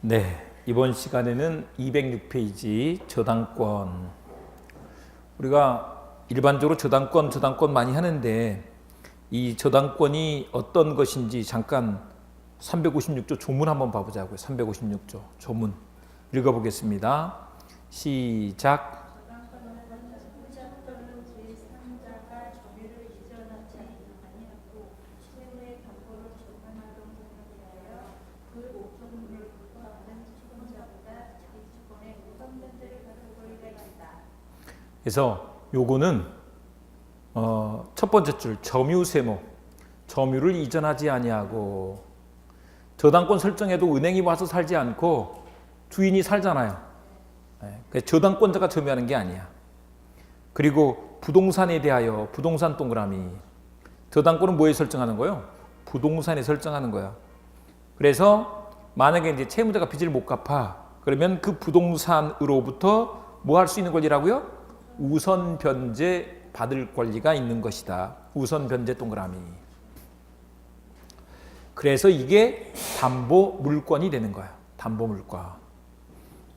네, 이번 시간에는 206페이지 저당권. 우리가 일반적으로 저당권 많이 하는데 이 저당권이 어떤 것인지 잠깐 356조 조문 한번 봐보자고요. 356조 조문 읽어보겠습니다. 시작. 그래서 요거는 첫 번째 줄 점유세모, 점유를 이전하지 아니하고, 저당권 설정에도 은행이 와서 살지 않고 주인이 살잖아요. 그래서 저당권자가 점유하는 게 아니야. 그리고 부동산에 대하여 부동산 동그라미, 저당권은 뭐에 설정하는 거예요? 부동산에 설정하는 거야. 그래서 만약에 이제 채무자가 빚을 못 갚아, 그러면 그 부동산으로부터 뭐 할 수 있는 권리라고요? 우선 변제 받을 권리가 있는 것이다. 우선 변제 동그라미. 그래서 이게 담보 물권이 되는 거야. 담보 물권.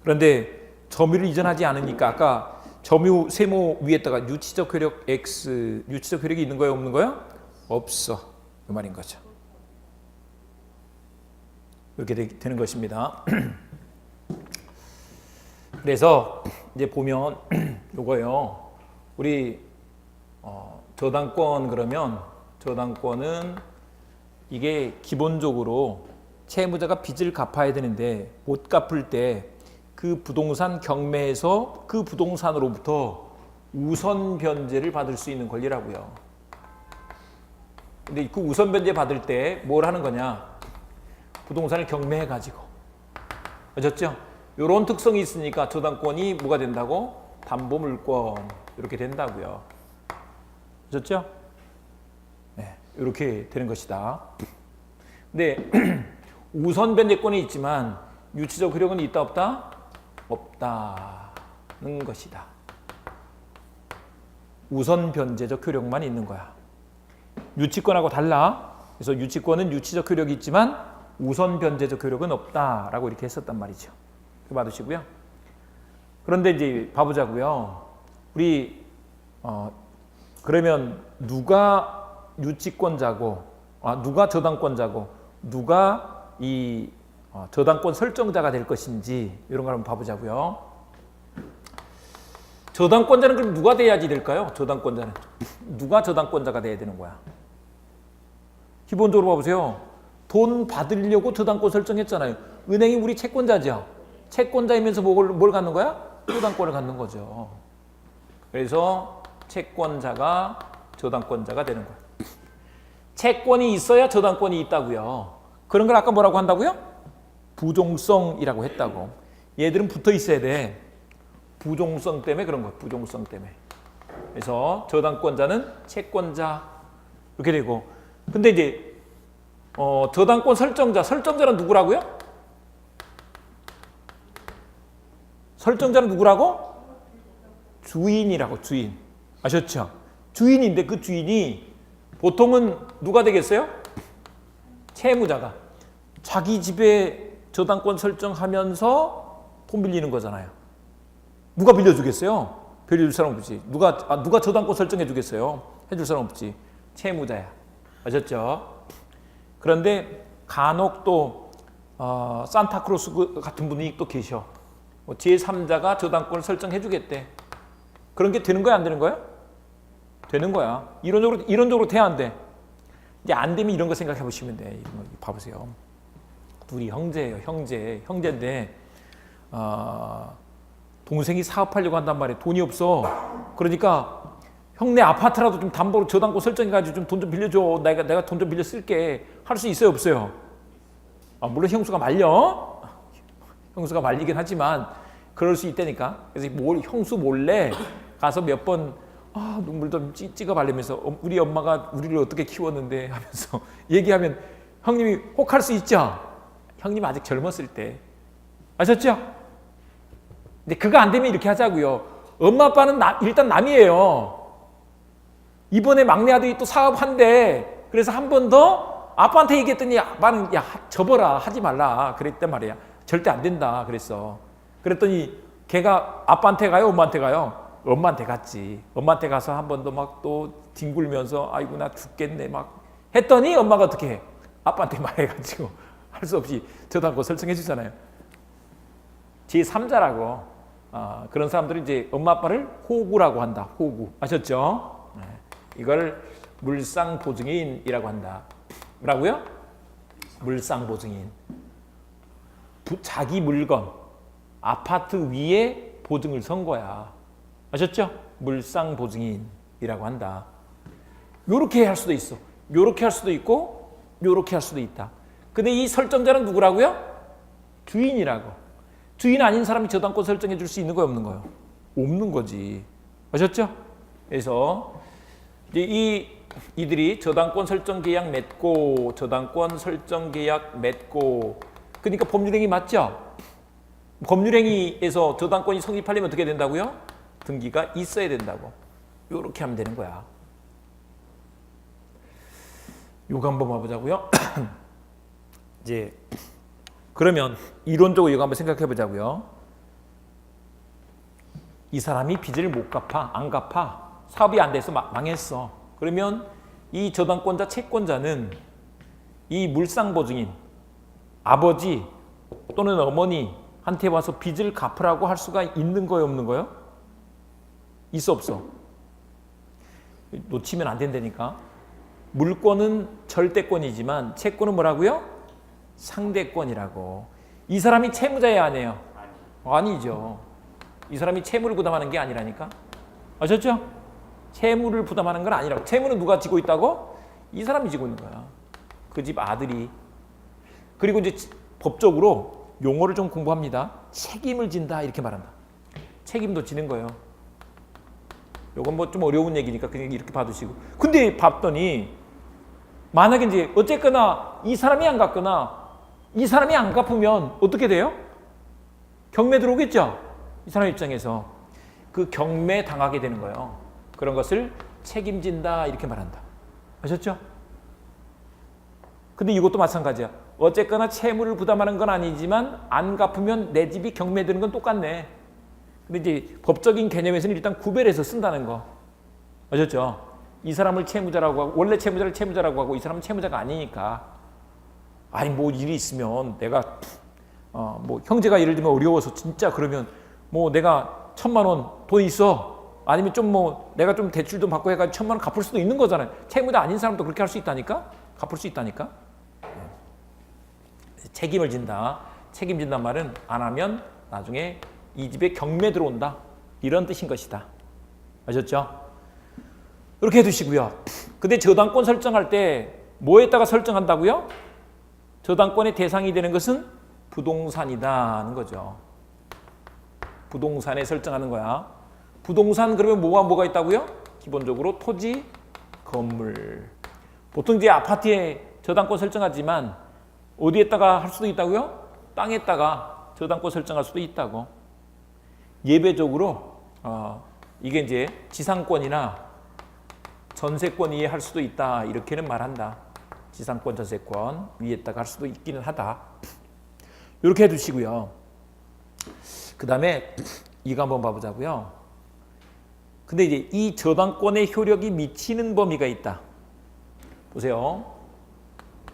그런데 점유를 이전하지 않으니까 아까 점유 세모 위에다가 유치적 효력 X, 유치적 효력이 있는 거예요, 없는 거예요? 없어. 그 말인 거죠. 이렇게 되는 것입니다. 그래서 이제 보면 요거예요. 우리 저당권, 그러면 저당권은 이게 기본적으로 채무자가 빚을 갚아야 되는데 못 갚을 때 그 부동산 경매에서 그 부동산으로부터 우선 변제를 받을 수 있는 권리라고요. 근데 그 우선 변제 받을 때 뭘 하는 거냐? 부동산을 경매해 가지고. 아셨죠? 이런 특성이 있으니까 저당권이 뭐가 된다고? 담보물권 이렇게 된다고요. 아셨죠? 네, 이렇게 되는 것이다. 근데 우선 변제권이 있지만 유치적 효력은 있다 없다? 없다는 것이다. 우선 변제적 효력만 있는 거야. 유치권하고 달라. 그래서 유치권은 유치적 효력이 있지만 우선 변제적 효력은 없다라고 이렇게 했었단 말이죠. 받으시고요. 그런데 이제 봐보자고요. 우리 그러면 누가 유치권자고, 누가 저당권자고, 누가 이 저당권 설정자가 될 것인지 이런 걸 한번 봐보자고요. 저당권자는 그럼 누가 돼야지 될까요? 저당권자는 누가 저당권자가 돼야 되는 거야? 기본적으로 봐보세요. 돈 받으려고 저당권 설정했잖아요. 은행이 우리 채권자죠. 채권자이면서 뭘 갖는 거야? 저당권을 갖는 거죠. 그래서 채권자가 저당권자가 되는 거야. 채권이 있어야 저당권이 있다고요. 그런 걸 아까 뭐라고 한다고요? 부종성이라고 했다고. 얘들은 붙어 있어야 돼. 부종성 때문에 그런 거야. 부종성 때문에. 그래서 저당권자는 채권자 이렇게 되고. 근데 이제 저당권 설정자는 누구라고요? 설정자는 누구라고? 주인이라고. 주인. 아셨죠? 주인인데 그 주인이 보통은 누가 되겠어요? 채무자가. 자기 집에 저당권 설정하면서 돈 빌리는 거잖아요. 누가 빌려주겠어요? 빌려줄 사람 없지. 누가 저당권 설정해 주겠어요? 해줄 사람 없지. 채무자야. 아셨죠? 그런데 간혹 또 산타크로스 같은 분이 또 계셔. 제3자가 저당권을 설정해 주겠대. 그런 게 되는 거야, 안 되는 거야? 되는 거야. 이론적으로 돼야 안 돼. 이제 안 되면 이런 거 생각해 보시면 돼. 이런 거 봐보세요. 둘이 형제예요. 형제인데 동생이 사업하려고 한단 말이에요. 돈이 없어. 그러니까 형네 아파트라도 좀 담보로 저당권 설정해가지고 좀 돈 좀 빌려줘. 내가 돈 좀 빌려 쓸게. 할 수 있어요, 없어요? 물론 형수가 말려. 형수가 말리긴 하지만 그럴 수 있다니까. 그래서 형수 몰래 가서 몇 번 눈물 좀 찍어 바르면서 우리 엄마가 우리를 어떻게 키웠는데 하면서 얘기하면 형님이 혹할 수 있죠. 형님 아직 젊었을 때. 아셨죠? 근데 그거 안 되면 이렇게 하자고요. 엄마 아빠는 일단 남이에요. 이번에 막내 아들이 또 사업한대. 그래서 한 번 더 아빠한테 얘기했더니 아빠는 야 접어라 하지 말라 그랬단 말이야. 절대 안 된다 그랬어. 그랬더니 걔가 아빠한테 가요, 엄마한테 가요? 엄마한테 갔지. 엄마한테 가서 한 번 더 막 또 뒹굴면서 아이고 나 죽겠네 막 했더니 엄마가 어떻게 해? 아빠한테 말해가지고 할 수 없이 저당권 설정해 주잖아요. 제3자라고 그런 사람들은 이제 엄마 아빠를 호구라고 한다. 호구 아셨죠? 네. 이걸 물상보증인이라고 한다. 뭐라고요? 물상보증인. 자기 물건 아파트 위에 보증을 선 거야. 아셨죠? 물상보증인이라고 한다. 요렇게 할 수도 있어. 요렇게 할 수도 있고 요렇게 할 수도 있다. 근데 이 설정자는 누구라고요? 주인이라고. 주인 아닌 사람이 저당권 설정해 줄 수 있는 거예요, 없는 거예요? 없는 거지. 아셨죠? 그래서 이제 이들이 저당권 설정 계약 맺고 저당권 설정 계약 맺고 그러니까 법률행위 맞죠? 법률행위에서 저당권이 성립하려면 어떻게 된다고요? 등기가 있어야 된다고. 이렇게 하면 되는 거야. 요거 한번 봐보자고요. 이제 그러면 이론적으로 이거 한번 생각해 보자고요. 이 사람이 빚을 못 갚아, 안 갚아, 사업이 안 돼서 망했어. 그러면 이 저당권자, 채권자는 이 물상보증인 아버지 또는 어머니한테 와서 빚을 갚으라고 할 수가 있는 거예요, 없는 거예요? 있어, 없어? 놓치면 안 된다니까. 물권은 절대권이지만 채권은 뭐라고요? 상대권이라고. 이 사람이 채무자예요, 아니에요? 아니죠. 이 사람이 채무를 부담하는 게 아니라니까. 아셨죠? 채무를 부담하는 건 아니라고. 채무는 누가 지고 있다고? 이 사람이 지고 있는 거야. 그 집 아들이. 그리고 이제 법적으로 용어를 좀 공부합니다. 책임을 진다 이렇게 말한다. 책임도 지는 거예요. 요건 뭐 좀 어려운 얘기니까 그냥 이렇게 봐두시고. 근데 봤더니 만약에 이제 어쨌거나 이 사람이 안 갚거나 이 사람이 안 갚으면 어떻게 돼요? 경매 들어오겠죠? 이 사람 입장에서 그 경매 당하게 되는 거예요. 그런 것을 책임진다 이렇게 말한다. 아셨죠? 근데 이것도 마찬가지야. 어쨌거나 채무를 부담하는 건 아니지만 안 갚으면 내 집이 경매 드는 건 똑같네. 근데 이제 법적인 개념에서는 일단 구별해서 쓴다는 거. 아셨죠? 이 사람을 채무자라고 하고 원래 채무자를 채무자라고 하고 이 사람은 채무자가 아니니까 아니 뭐 일이 있으면 내가 뭐 형제가 예를 들면 어려워서 진짜 그러면 뭐 내가 1,000만 원 돈 있어 아니면 좀 뭐 내가 좀 대출 좀 받고 해가지고 1,000만 원 갚을 수도 있는 거잖아요. 채무자 아닌 사람도 그렇게 할 수 있다니까. 갚을 수 있다니까. 책임을 진다. 책임진단 말은 안 하면 나중에 이 집에 경매 들어온다. 이런 뜻인 것이다. 아셨죠? 이렇게 해두시고요. 근데 저당권 설정할 때 뭐에다가 설정한다고요? 저당권의 대상이 되는 것은 부동산이다는 거죠. 부동산에 설정하는 거야. 부동산 그러면 뭐가 있다고요? 기본적으로 토지, 건물. 보통 이제 아파트에 저당권 설정하지만 어디에다가 할 수도 있다고요? 땅에다가 저당권 설정할 수도 있다고. 예배적으로 이게 이제 지상권이나 전세권 위에 할 수도 있다 이렇게는 말한다. 지상권, 전세권 위에다가 할 수도 있기는 하다. 이렇게 해두시고요. 그 다음에 이거 한번 봐보자고요. 근데 이제 이 저당권의 효력이 미치는 범위가 있다. 보세요.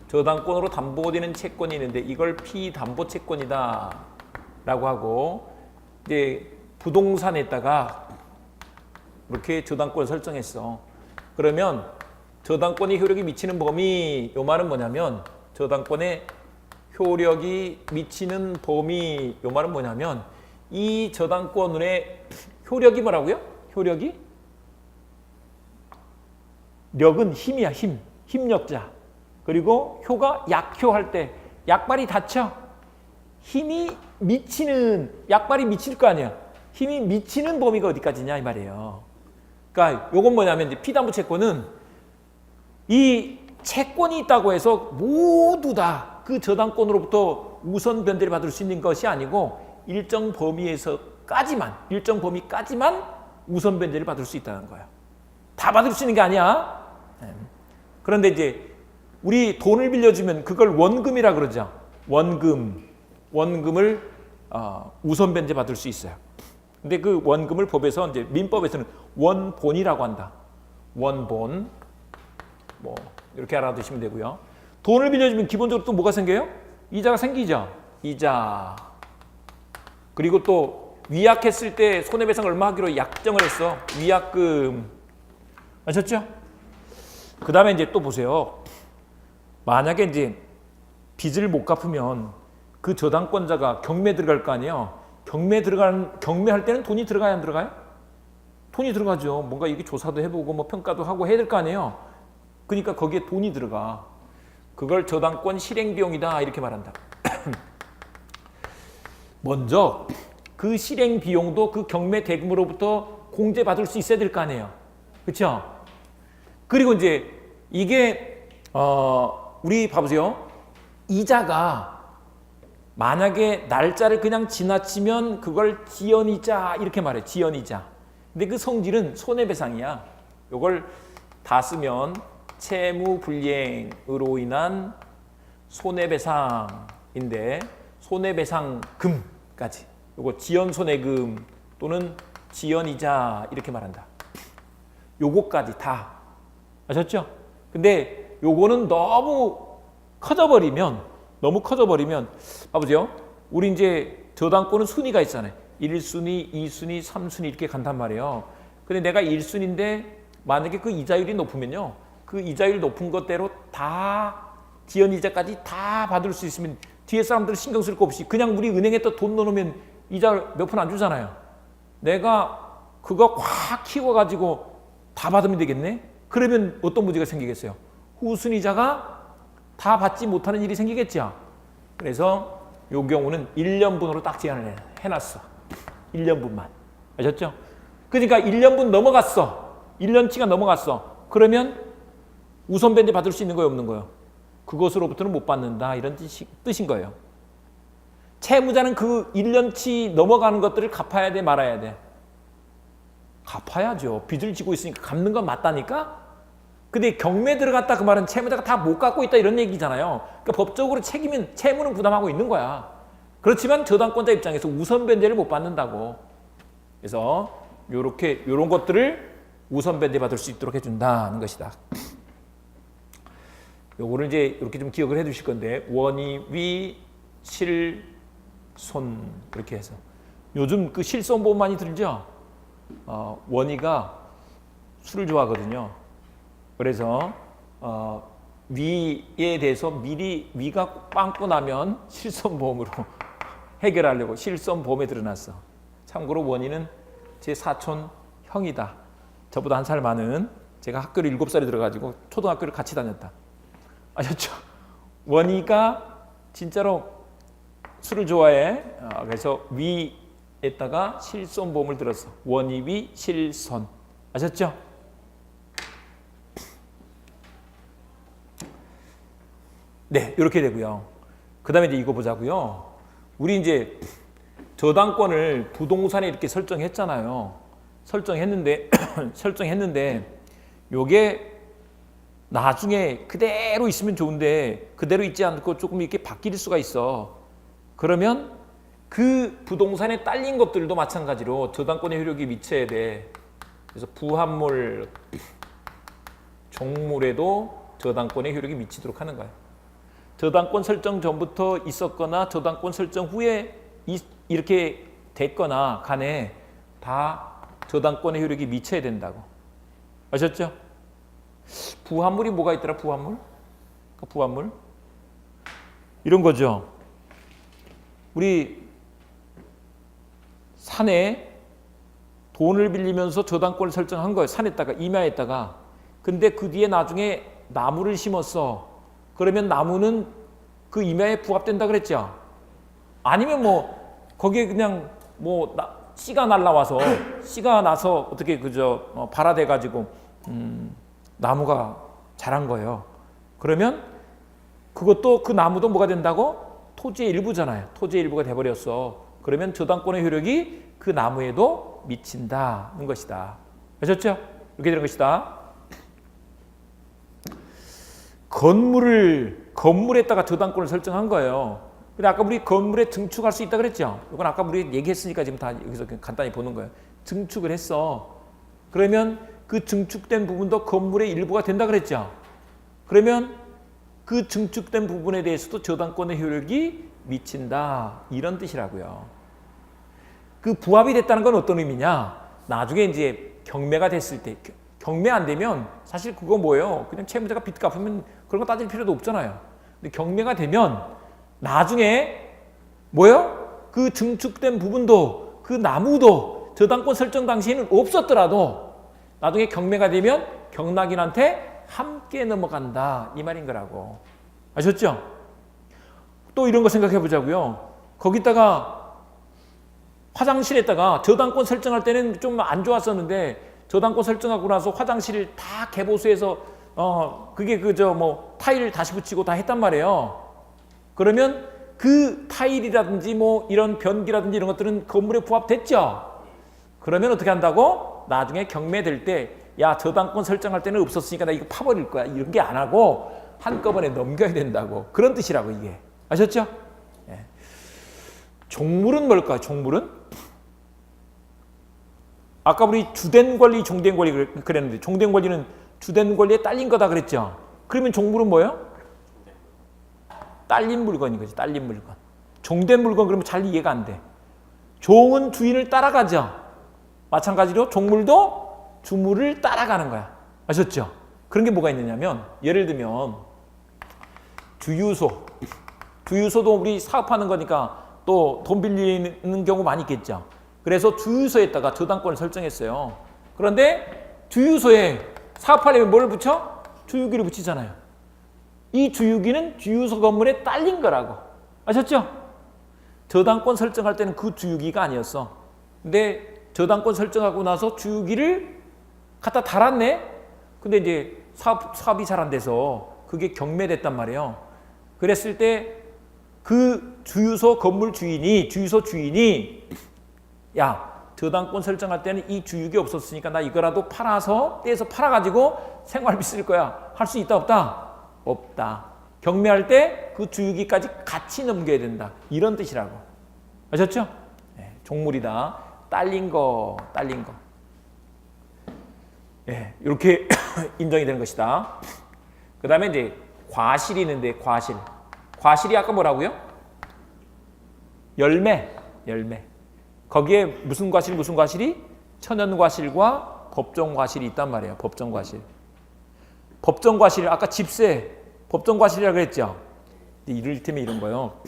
저당권으로 담보되는 채권이 있는데 이걸 피담보 채권이다 라고 하고 이제 부동산에다가 이렇게 저당권을 설정했어. 그러면 저당권의 효력이 미치는 범위 요 말은 뭐냐면 저당권의 효력이 미치는 범위 요 말은 뭐냐면 이 저당권의 효력이 뭐라고요? 효력이? 력은 힘이야. 힘력자. 그리고 효가 약효할 때 약발이 닫혀. 힘이 미치는 약발이 미칠 거 아니야. 힘이 미치는 범위가 어디까지냐 이 말이에요. 그러니까 요건 뭐냐면 이제 피담보 채권은 이 채권이 있다고 해서 모두 다 그 저당권으로부터 우선 변제를 받을 수 있는 것이 아니고 일정 범위까지만 우선 변제를 받을 수 있다는 거야. 다 받을 수 있는 게 아니야. 그런데 이제 우리 돈을 빌려주면 그걸 원금이라 그러죠. 원금 원금을 우선 변제 받을 수 있어요. 근데 그 원금을 법에서 이제 민법에서는 원본이라고 한다. 원본 뭐 이렇게 알아두시면 되고요. 돈을 빌려주면 기본적으로 또 뭐가 생겨요? 이자가 생기죠. 이자. 그리고 또 위약했을 때 손해배상 얼마 하기로 약정을 했어. 위약금. 아셨죠? 그 다음에 이제 또 보세요. 만약에 이제 빚을 못 갚으면 그 저당권자가 경매 들어갈 거 아니에요. 경매할 때는 돈이 들어가야 안 들어가요? 돈이 들어가죠. 뭔가 이게 조사도 해보고 뭐 평가도 하고 해야 될 거 아니에요. 그러니까 거기에 돈이 들어가. 그걸 저당권 실행 비용이다 이렇게 말한다. 먼저 그 실행 비용도 그 경매 대금으로부터 공제받을 수 있어야 될 거 아니에요. 그렇죠? 그리고 이제 이게 우리 봐보세요. 이자가 만약에 날짜를 그냥 지나치면 그걸 지연이자 이렇게 말해. 지연이자. 근데 그 성질은 손해배상이야. 이걸 다 쓰면 채무불이행으로 인한 손해배상인데 손해배상금까지. 요거 지연손해금 또는 지연이자 이렇게 말한다. 요거까지 다. 아셨죠? 근데 요거는 너무 커져버리면 봐보세요. 우리 이제 저당권은 순위가 있잖아요. 1순위, 2순위, 3순위 이렇게 간단 말이에요. 근데 내가 1순위인데 만약에 그 이자율이 높으면요. 그 이자율 높은 것대로 다 지연이자까지 다 받을 수 있으면 뒤에 사람들 신경 쓸 거 없이 그냥 우리 은행에다 돈 넣어놓으면 이자 몇 푼 안 주잖아요. 내가 그거 확 키워가지고 다 받으면 되겠네? 그러면 어떤 문제가 생기겠어요? 후순위자가 다 받지 못하는 일이 생기겠죠. 그래서 이 경우는 1년분으로 딱 제한을 해놨어. 1년분만. 아셨죠? 그러니까 1년분 넘어갔어. 1년치가 넘어갔어. 그러면 우선 변제 받을 수 있는 거예요, 없는 거예요? 그것으로부터는 못 받는다. 이런 뜻인 거예요. 채무자는 그 1년치 넘어가는 것들을 갚아야 돼, 말아야 돼? 갚아야죠. 빚을 지고 있으니까 갚는 건 맞다니까? 근데 경매 들어갔다 그 말은 채무자가 다 못 갚고 있다 이런 얘기잖아요. 그러니까 법적으로 채무는 부담하고 있는 거야. 그렇지만 저당권자 입장에서 우선 변제를 못 받는다고. 그래서 요런 것들을 우선 변제 받을 수 있도록 해준다는 것이다. 요거를 이제 이렇게 좀 기억을 해 두실 건데 원이, 위, 실, 손 이렇게 해서 요즘 그 실손보험 많이 들죠? 원이가 술을 좋아하거든요. 그래서 위에 대해서 미리 위가 빵꾸 나면 실손보험으로 해결하려고 실손보험에 들어놨어. 참고로 원이는 제 사촌 형이다. 저보다 한 살 많은. 제가 학교를 7살에 들어가지고 초등학교를 같이 다녔다. 아셨죠? 원이가 진짜로 술을 좋아해. 그래서 위에다가 실손보험을 들었어. 원이, 위, 실손. 아셨죠? 네, 이렇게 되고요. 그 다음에 이제 이거 보자고요. 우리 이제 저당권을 부동산에 이렇게 설정했잖아요. 설정했는데 요게 나중에 그대로 있으면 좋은데 그대로 있지 않고 조금 이렇게 바뀔 수가 있어. 그러면 그 부동산에 딸린 것들도 마찬가지로 저당권의 효력이 미쳐야 돼. 그래서 부합물, 종물에도 저당권의 효력이 미치도록 하는 거야. 저당권 설정 전부터 있었거나 저당권 설정 후에 이렇게 됐거나 간에 다 저당권의 효력이 미쳐야 된다고. 아셨죠? 부합물이 뭐가 있더라? 부합물? 부합물? 이런 거죠. 우리 산에 돈을 빌리면서 저당권을 설정한 거예요. 산에다가 임야에다가. 근데 그 뒤에 나중에 나무를 심었어. 그러면 나무는 그 임야에 부합된다 그랬죠. 아니면 뭐 거기에 그냥 뭐 씨가 날라와서 씨가 나서 어떻게 그저 발화돼 가지고 나무가 자란 거예요. 그러면 그것도 그 나무도 뭐가 된다고? 토지의 일부잖아요. 토지의 일부가 돼버렸어. 그러면 저당권의 효력이 그 나무에도 미친다는 것이다. 아셨죠? 이렇게 되는 것이다. 건물에다가 저당권을 설정한 거예요. 근데 아까 우리 건물에 증축할 수 있다 그랬죠? 이건 아까 우리 얘기했으니까 지금 다 여기서 간단히 보는 거예요. 증축을 했어. 그러면 그 증축된 부분도 건물의 일부가 된다 그랬죠? 그러면 그 증축된 부분에 대해서도 저당권의 효력이 미친다. 이런 뜻이라고요. 그 부합이 됐다는 건 어떤 의미냐? 나중에 이제 경매가 됐을 때, 경매 안 되면 사실 그거 뭐예요? 그냥 채무자가 빚 갚으면 그런 거 따질 필요도 없잖아요. 근데 경매가 되면 나중에 뭐예요? 그 증축된 부분도 그 나무도 저당권 설정 당시에는 없었더라도 나중에 경매가 되면 경락인한테 함께 넘어간다. 이 말인 거라고. 아셨죠? 또 이런 거 생각해 보자고요. 거기다가 화장실에다가 저당권 설정할 때는 좀 안 좋았었는데 저당권 설정하고 나서 화장실을 다 개보수해서 그게 그저 뭐 타일을 다시 붙이고 다 했단 말이에요. 그러면 그 타일이라든지 뭐 이런 변기라든지 이런 것들은 건물에 부합됐죠. 그러면 어떻게 한다고? 나중에 경매될 때 야 저당권 설정할 때는 없었으니까 나 이거 파버릴 거야. 이런 게 안 하고 한꺼번에 넘겨야 된다고. 그런 뜻이라고 이게. 아셨죠? 예. 종물은 뭘까요? 종물은? 아까 우리 주된 권리, 종된 권리 그랬는데 종된 권리는 주된 권리에 딸린 거다 그랬죠? 그러면 종물은 뭐예요? 딸린 물건인 거지. 딸린 물건. 종된 물건 그러면 잘 이해가 안 돼. 종은 주인을 따라가죠. 마찬가지로 종물도 주물을 따라가는 거야. 아셨죠? 그런 게 뭐가 있느냐면 예를 들면 주유소도 우리 사업하는 거니까 또 돈 빌리는 경우 많이 있겠죠. 그래서 주유소에다가 저당권을 설정했어요. 그런데 주유소에 사업하려면 뭘 붙여? 주유기를 붙이잖아요. 이 주유기는 주유소 건물에 딸린 거라고. 아셨죠? 저당권 설정할 때는 그 주유기가 아니었어. 근데 저당권 설정하고 나서 주유기를 갖다 달았네? 근데 이제 사업이 잘 안 돼서 그게 경매됐단 말이에요. 그랬을 때 그 주유소 건물 주인이, 주유소 주인이 야, 저당권 설정할 때는 이 주유기 없었으니까 나 이거라도 팔아서 떼서 팔아가지고 생활비 쓸 거야. 할 수 있다 없다? 없다. 경매할 때 그 주유기까지 같이 넘겨야 된다. 이런 뜻이라고. 아셨죠? 네, 종물이다. 딸린 거. 예, 이렇게 인정이 되는 것이다. 그 다음에 이제 과실이 있는데 과실이 아까 뭐라고요? 열매. 거기에 무슨 과실이? 천연과실과 법정과실이 있단 말이에요. 법정과실 아까 집세 법정과실이라고 그랬죠. 이를테면 이런 거요.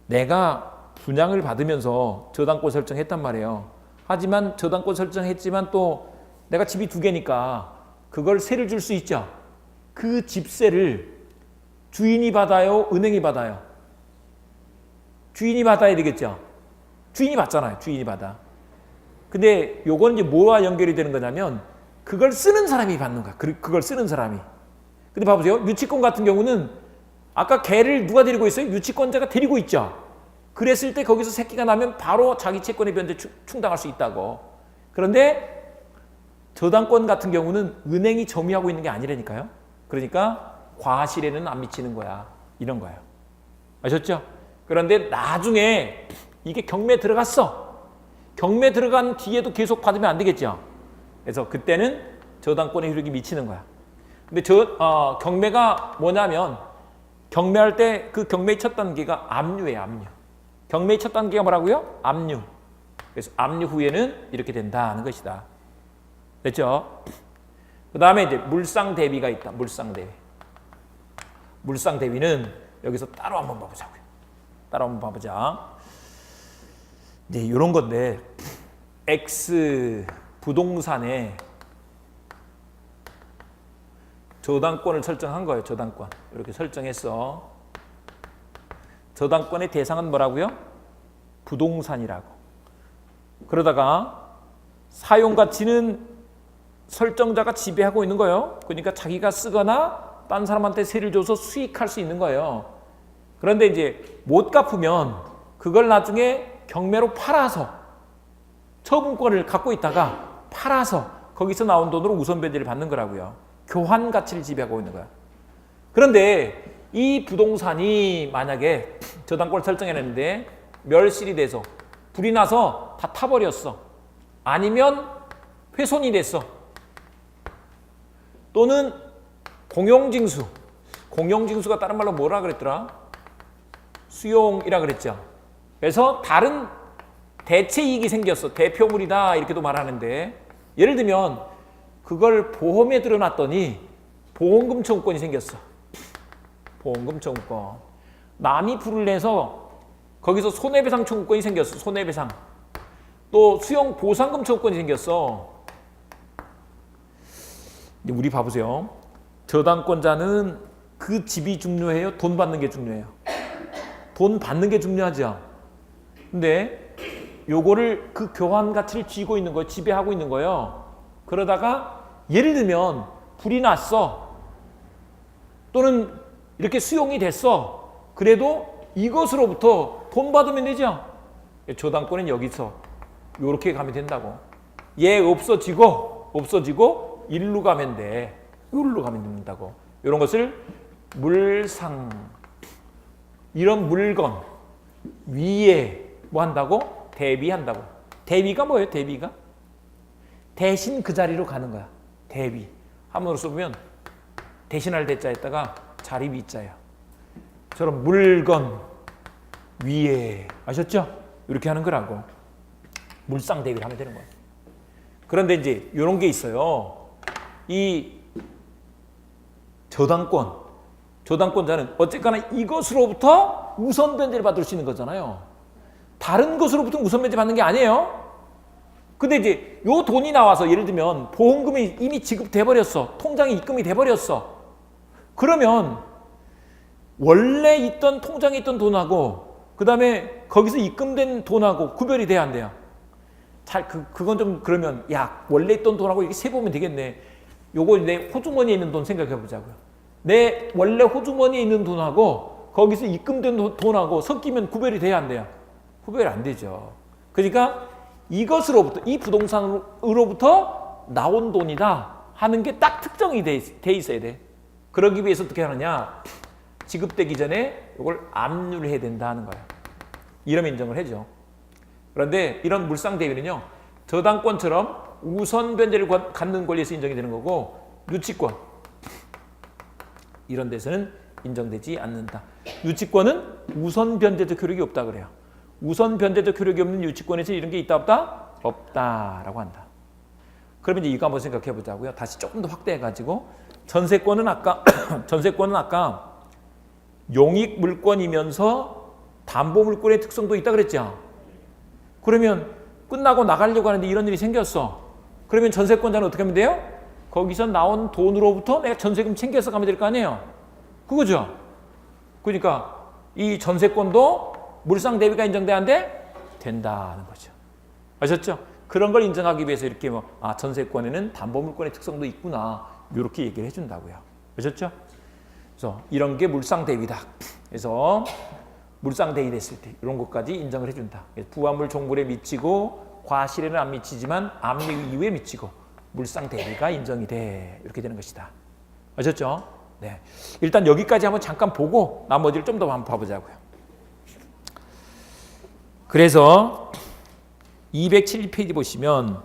내가 분양을 받으면서 저당권 설정했단 말이에요. 하지만 저당권 설정했지만 또 내가 집이 2개니까 그걸 세를 줄 수 있죠. 그 집세를 주인이 받아요? 은행이 받아요? 주인이 받아야 되겠죠. 주인이 받잖아요. 주인이 받아. 근데 요건 이제 뭐와 연결이 되는 거냐면 그걸 쓰는 사람이 받는 거야. 그걸 쓰는 사람이. 근데 봐보세요. 유치권 같은 경우는 아까 개를 누가 데리고 있어요? 유치권자가 데리고 있죠. 그랬을 때 거기서 새끼가 나면 바로 자기 채권의 변제 충당할 수 있다고. 그런데 저당권 같은 경우는 은행이 점유하고 있는 게 아니라니까요. 그러니까 과실에는 안 미치는 거야. 이런 거예요. 아셨죠? 그런데 나중에 이게 경매 들어갔어. 경매 들어간 뒤에도 계속 받으면 안 되겠죠. 그래서 그때는 저당권의 효력이 미치는 거야. 근데 경매가 뭐냐면 경매할 때 그 경매의 첫 단계가 압류예요. 압류. 경매의 첫 단계가 뭐라고요? 압류. 그래서 압류 후에는 이렇게 된다는 것이다. 됐죠? 그 다음에 이제 물상 대비가 있다. 물상 대비. 물상 대비는 여기서 따로 한번 봐보자고요. 따로 한번 봐보자. 이제 이런 건데 X 부동산에 저당권을 설정한 거예요. 저당권. 이렇게 설정했어. 저당권의 대상은 뭐라고요? 부동산이라고. 그러다가 사용가치는 설정자가 지배하고 있는 거예요. 그러니까 자기가 쓰거나 딴 사람한테 세를 줘서 수익할 수 있는 거예요. 그런데 이제 못 갚으면 그걸 나중에 경매로 팔아서 처분권을 갖고 있다가 팔아서 거기서 나온 돈으로 우선 변제를 받는 거라고요. 교환 가치를 지배하고 있는 거야. 그런데 이 부동산이 만약에 저당권을 설정해냈는데 멸실이 돼서 불이 나서 다 타버렸어. 아니면 훼손이 됐어. 또는 공용징수. 공용징수가 다른 말로 뭐라 그랬더라? 수용이라 그랬죠. 그래서 다른 대체 이익이 생겼어. 대표물이다 이렇게도 말하는데 예를 들면 그걸 보험에 들어놨더니 보험금 청구권이 생겼어. 보험금 청구권. 남이 불을 내서 거기서 손해배상 청구권이 생겼어. 손해배상. 또 수용 보상금 청구권이 생겼어. 이제 우리 봐보세요. 저당권자는 그 집이 중요해요? 돈 받는 게 중요해요? 돈 받는 게 중요하죠. 근데 요거를 그 교환 가치를 쥐고 있는 거예요. 지배하고 있는 거예요. 그러다가 예를 들면 불이 났어. 또는 이렇게 수용이 됐어. 그래도 이것으로부터 돈 받으면 되죠. 저당권은 여기서 요렇게 가면 된다고. 얘 없어지고 일로 가면 돼. 요로 가면 된다고. 이런 것을 물상, 이런 물건 위에 뭐 한다고? 대비한다고. 대비가 뭐예요? 대비가? 대신 그 자리로 가는 거야. 대비. 한문으로 써보면 대신할 대자에다가 자리 위자야. 저런 물건 위에, 아셨죠? 이렇게 하는 거라고. 물상 대비를 하면 되는 거야. 그런데 이제 이런 게 있어요. 이 저당권자는 어쨌거나 이것으로부터 우선 변제를 받을 수 있는 거잖아요. 다른 것으로부터 우선 변제 받는 게 아니에요. 근데 이제 요 돈이 나와서 예를 들면 보험금이 이미 지급돼 버렸어. 통장에 입금이 돼 버렸어. 그러면 원래 있던 통장에 있던 돈하고 그다음에 거기서 입금된 돈하고 구별이 돼야 안 돼요. 그건 좀 그러면 야 원래 있던 돈하고 이렇게 세보면 되겠네. 요거 내 호주머니에 있는 돈 생각해 보자고요. 내 원래 호주머니에 있는 돈하고 거기서 입금된 돈하고 섞이면 구별이 돼야 안 돼요. 구별이 안 되죠. 그러니까 이것으로부터 이 부동산으로부터 나온 돈이다 하는 게 딱 특정이 돼 있어야 돼. 그러기 위해서 어떻게 하느냐? 지급되기 전에 이걸 압류를 해야 된다 하는 거예요. 이러면 인정을 해줘. 그런데 이런 물상 대비는요. 저당권처럼 우선 변제를 갖는 권리에서 인정이 되는 거고 유치권 이런 데서는 인정되지 않는다. 유치권은 우선 변제적 효력이 없다 그래요. 우선 변제적 효력이 없는 유치권에서 이런 게 있다 없다? 없다라고 한다. 그러면 이제 이거 한번 생각해 보자고요. 다시 조금 더 확대해 가지고 전세권은 아까 용익 물권이면서 담보 물권의 특성도 있다 그랬죠. 그러면 끝나고 나가려고 하는데 이런 일이 생겼어. 그러면 전세권자는 어떻게 하면 돼요? 거기서 나온 돈으로부터 내가 전세금 챙겨서 가면 될 거 아니에요. 그거죠. 그러니까 이 전세권도 물상 대비가 인정돼야 안 돼? 된다는 거죠. 아셨죠? 그런 걸 인정하기 위해서 이렇게 전세권에는 담보물권의 특성도 있구나. 이렇게 얘기를 해준다고요. 아셨죠? 그래서 이런 게 물상 대비다. 그래서 물상 대비 됐을 때 이런 것까지 인정을 해준다. 부합물 종물에 미치고 과실에는 안 미치지만 압류 이후에 미치고 물상 대비가 인정이 돼. 이렇게 되는 것이다. 아셨죠? 네. 일단 여기까지 한번 잠깐 보고 나머지를 좀 더 한번 봐보자고요. 그래서 207페이지 보시면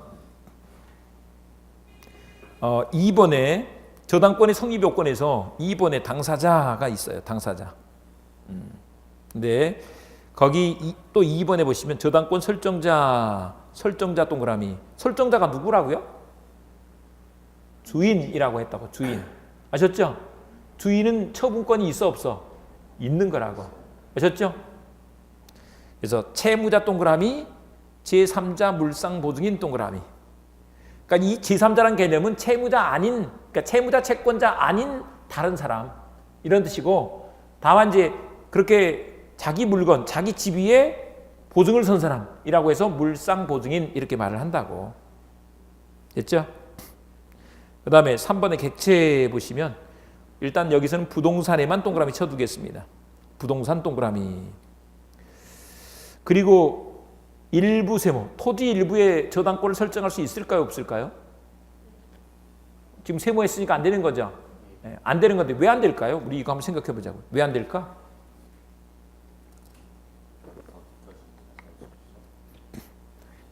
2번에 저당권의 성립 요건에서 2번에 당사자가 있어요. 당사자. 근데 거기 또 2번에 보시면 저당권 설정자 동그라미. 설정자가 누구라고요? 주인이라고 했다고. 주인. 아셨죠? 주인은 처분권이 있어 없어? 있는 거라고. 아셨죠? 그래서 채무자 동그라미, 제3자 물상 보증인 동그라미. 그러니까 이 제3자란 개념은 채무자 아닌, 그러니까 채무자 채권자 아닌 다른 사람 이런 뜻이고, 다만 이제 그렇게 자기 물건, 자기 집 위에 보증을 선 사람이라고 해서 물상 보증인 이렇게 말을 한다고. 됐죠? 그 다음에 3번의 객체 보시면 일단 여기서는 부동산에만 동그라미 쳐두겠습니다. 부동산 동그라미. 그리고 일부 세무, 토지 일부에 저당권을 설정할 수 있을까요? 없을까요? 지금 세무했으니까 안 되는 거죠. 안 되는 건데 왜 안 될까요? 우리 이거 한번 생각해 보자고요. 왜 안 될까?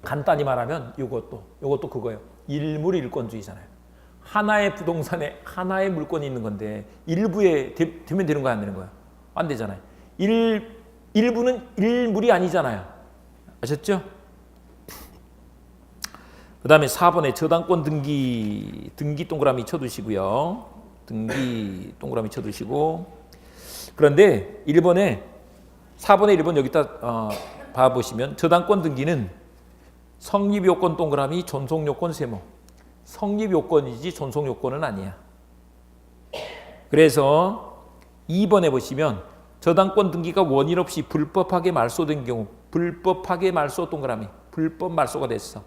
간단히 말하면 이것도 그거예요. 일물일권주의잖아요. 하나의 부동산에 하나의 물건이 있는 건데 일부에 되면 되는 거야, 안 되는 거야? 안 되잖아요. 일부는 일물이 아니잖아요. 아셨죠? 그 다음에 4번에 저당권 등기 동그라미 쳐두시고요. 등기 동그라미 쳐두시고, 그런데 4번에 1번 여기다 봐보시면 저당권 등기는 성립요건 동그라미 존속요건 세모. 성립요건이지 존속요건은 아니야. 그래서 2번에 보시면 저당권 등기가 원인 없이 불법하게 말소된 경우, 불법하게 말소 동그라미, 불법 말소가 됐어.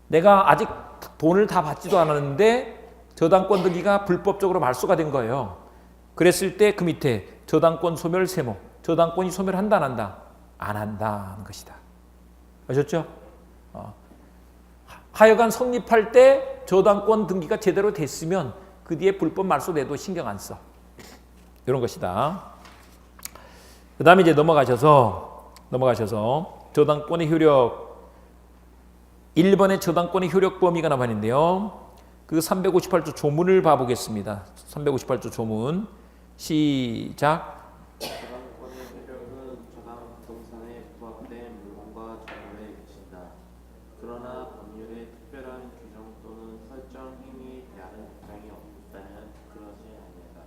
내가 아직 돈을 다 받지도 않았는데 저당권 등기가 불법적으로 말소가 된 거예요. 그랬을 때 그 밑에 저당권 소멸 세모, 저당권이 소멸한다 안 한다? 안 한다는 것이다. 아셨죠? 하여간 성립할 때 저당권 등기가 제대로 됐으면 그 뒤에 불법 말소돼도 신경 안 써. 이런 것이다. 그 다음에 이제 넘어가셔서 저당권의 효력, 1번의 저당권의 효력 범위가 나와 있는데요. 그 358조 조문을 봐보겠습니다. 358조 조문 시작. 저당권의 효력은 저당 부동산에 부합된 물건과 정보에 미친다. 그러나 법률의 특별한 규정 또는 설정 행위에 대한 입장이 없다면 그러지 아니하다.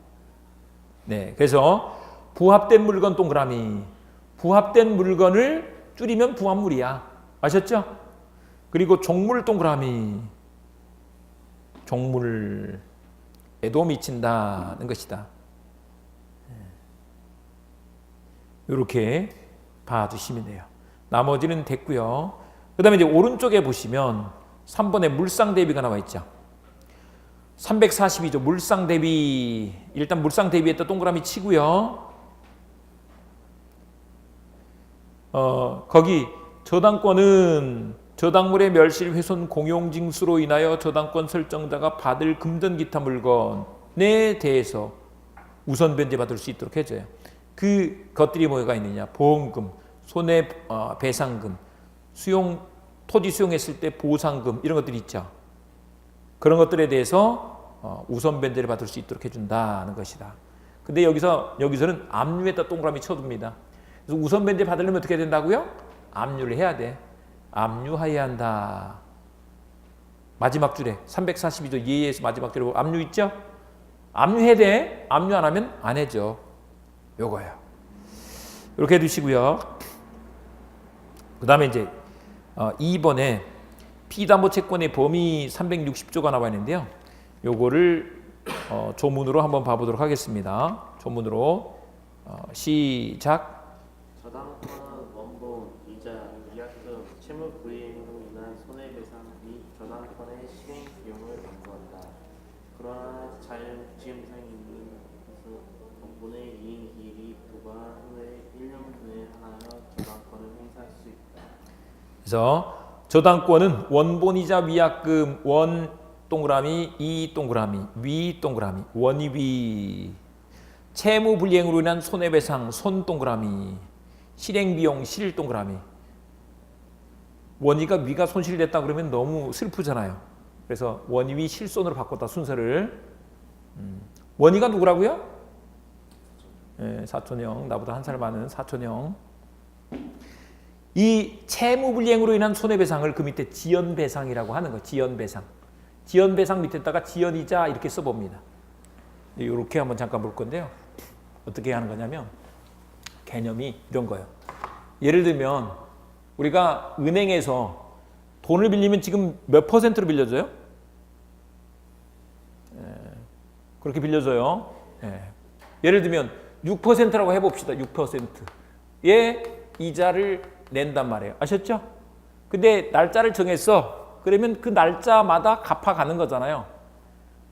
네, 그래서 부합된 물건 동그라미, 부합된 물건을 줄이면 부합물이야. 아셨죠? 그리고 종물 동그라미, 종물에도 미친다는 것이다. 이렇게 봐주시면 돼요. 나머지는 됐고요. 그 다음에 이제 오른쪽에 보시면 3번에 물상 대비가 나와 있죠. 342조 물상 대비, 일단 물상 대비했다 동그라미 치고요. 거기 저당권은 저당물의 멸실, 훼손, 공용징수로 인하여 저당권 설정자가 받을 금전 기타 물건에 대해서 우선 변제받을 수 있도록 해줘요. 그 것들이 뭐가 있느냐? 보험금, 손해배상금, 토지 수용했을 때 보상금 이런 것들이 있죠. 그런 것들에 대해서 우선 변제를 받을 수 있도록 해준다는 것이다. 근데 여기서는 압류에다 동그라미 쳐둡니다. 그래서 우선 변제 받으려면 어떻게 된다고요? 압류를 해야 돼. 압류해야 한다. 마지막 줄에 342조 예에서 마지막 줄에 압류 있죠? 압류해야 돼. 압류 안 하면 안 해줘. 요거예요. 이렇게 해두시고요. 그 다음에 이제 2번에 피담보채권의 범위 360조가 나와 있는데요. 요거를 조문으로 한번 봐보도록 하겠습니다. 조문으로 시작. 저당권은 원본, 이자, 위약금, 채무 불이행으로 인한 손해배상 및 저당권의 실행 비용을 담보한다. 그러나 자연지음상인 원본의 이행기일이 부과한 후에 1년 분에 하나여 저당권을 행사할 수 있다. 그래서 저당권은 원본이자 위약금, 원 동그라미, 이 동그라미, 위 동그라미, 원위, 채무 불이행으로 인한 손해배상, 손 동그라미, 실행비용, 실 동그라미. 원위가 위가 손실됐다 그러면 너무 슬프잖아요. 그래서 원위 실손으로 바꿨다 순서를. 원위가 누구라고요? 사촌형, 나보다 한 살 많은 사촌형. 이 채무불이행으로 인한 손해배상을 그 밑에 지연배상이라고 하는 거. 지연배상. 지연배상 밑에다가 지연이자 이렇게 써봅니다. 이렇게 한번 잠깐 볼 건데요. 어떻게 하는 거냐면 개념이 이런 거예요. 예를 들면 우리가 은행에서 돈을 빌리면 지금 몇 %로 빌려줘요? 그렇게 빌려줘요. 예를 들면 6%라고 해봅시다. 6%의 이자를 낸단 말이에요. 아셨죠? 근데 날짜를 정했어. 그러면 그 날짜마다 갚아가는 거잖아요.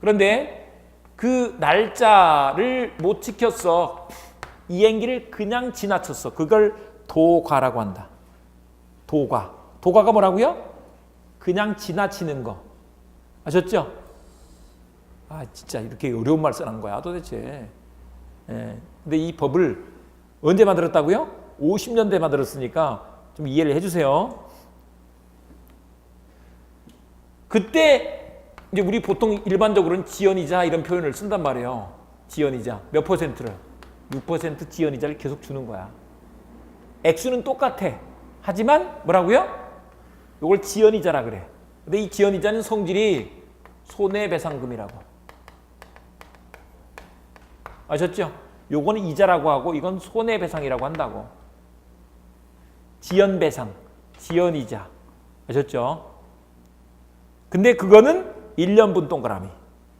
그런데 그 날짜를 못 지켰어. 이행기를 그냥 지나쳤어. 그걸 도과라고 한다. 도과. 도과가 뭐라고요? 그냥 지나치는 거. 아셨죠? 아 진짜 이렇게 어려운 말 써놓은 거야 도대체. 예. 근데 이 법을 언제 만들었다고요? 50년대 만들었으니까 좀 이해를 해주세요. 그때 이제 우리 보통 일반적으로는 지연이자 이런 표현을 쓴단 말이에요. 지연이자 몇 퍼센트를? 6% 지연이자를 계속 주는 거야. 액수는 똑같아. 하지만 뭐라고요? 이걸 지연이자라 그래. 근데 이 지연이자는 성질이 손해배상금이라고. 아셨죠? 요거는 이자라고 하고 이건 손해배상이라고 한다고. 지연배상, 지연이자. 아셨죠? 근데 그거는 1년분 동그라미.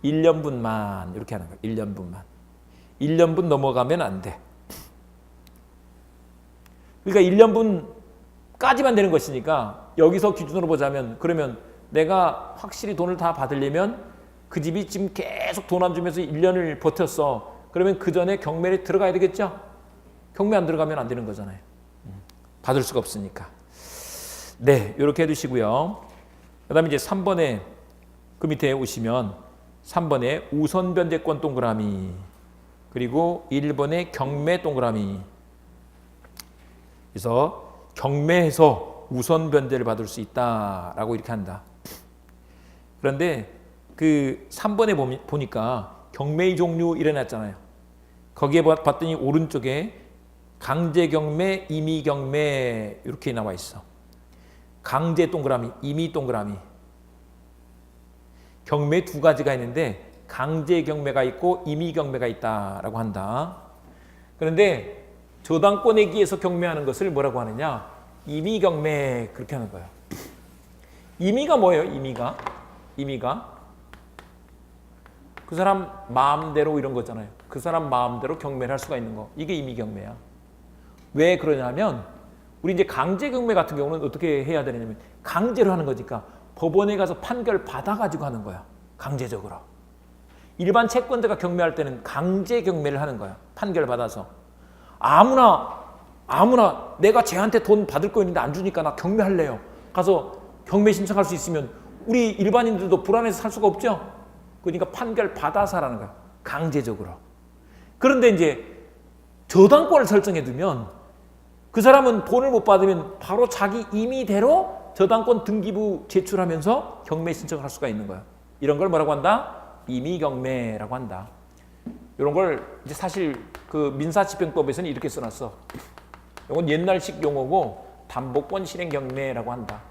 1년분만 이렇게 하는 거야. 1년분만. 1년분 넘어가면 안 돼. 그러니까 1년분까지만 되는 것이니까 여기서 기준으로 보자면 그러면 내가 확실히 돈을 다 받으려면 그 집이 지금 계속 돈 안 주면서 1년을 버텼어. 그러면 그 전에 경매에 들어가야 되겠죠? 경매 안 들어가면 안 되는 거잖아요. 받을 수가 없으니까. 네, 이렇게 해두시고요. 그 다음에 이제 3번에 그 밑에 오시면 3번에 우선 변제권 동그라미 그리고 1번에 경매 동그라미. 그래서 경매에서 우선 변제를 받을 수 있다라고 이렇게 한다. 그런데 그 3번에 보니까 경매의 종류 이래놨잖아요. 거기에 봤더니 오른쪽에 강제 경매, 임의 경매 이렇게 나와 있어. 강제 동그라미, 임의 동그라미. 경매 두 가지가 있는데 강제 경매가 있고 임의 경매가 있다라고 한다. 그런데 저당권에 기해서 경매하는 것을 뭐라고 하느냐? 임의 경매 그렇게 하는 거예요. 임의가 뭐예요? 임의가 그 사람 마음대로 이런 거잖아요. 그 사람 마음대로 경매를 할 수가 있는 거. 이게 임의 경매야. 왜 그러냐면 우리 이제 강제 경매 같은 경우는 어떻게 해야 되냐면 강제로 하는 거니까 법원에 가서 판결 받아가지고 하는 거야. 강제적으로. 일반 채권자가 경매할 때는 강제 경매를 하는 거야. 판결 받아서. 아무나 내가 쟤한테 돈 받을 거 있는데 안 주니까 나 경매할래요. 가서 경매 신청할 수 있으면 우리 일반인들도 불안해서 살 수가 없죠. 그러니까 판결 받아서 하라는 거야. 강제적으로. 그런데 이제 저당권을 설정해 두면 그 사람은 돈을 못 받으면 바로 자기 임의대로 저당권 등기부 제출하면서 경매 신청을 할 수가 있는 거야. 이런 걸 뭐라고 한다? 임의 경매라고 한다. 이런 걸 이제 사실 그 민사집행법에서는 이렇게 써놨어. 이건 옛날식 용어고 담보권 실행 경매라고 한다.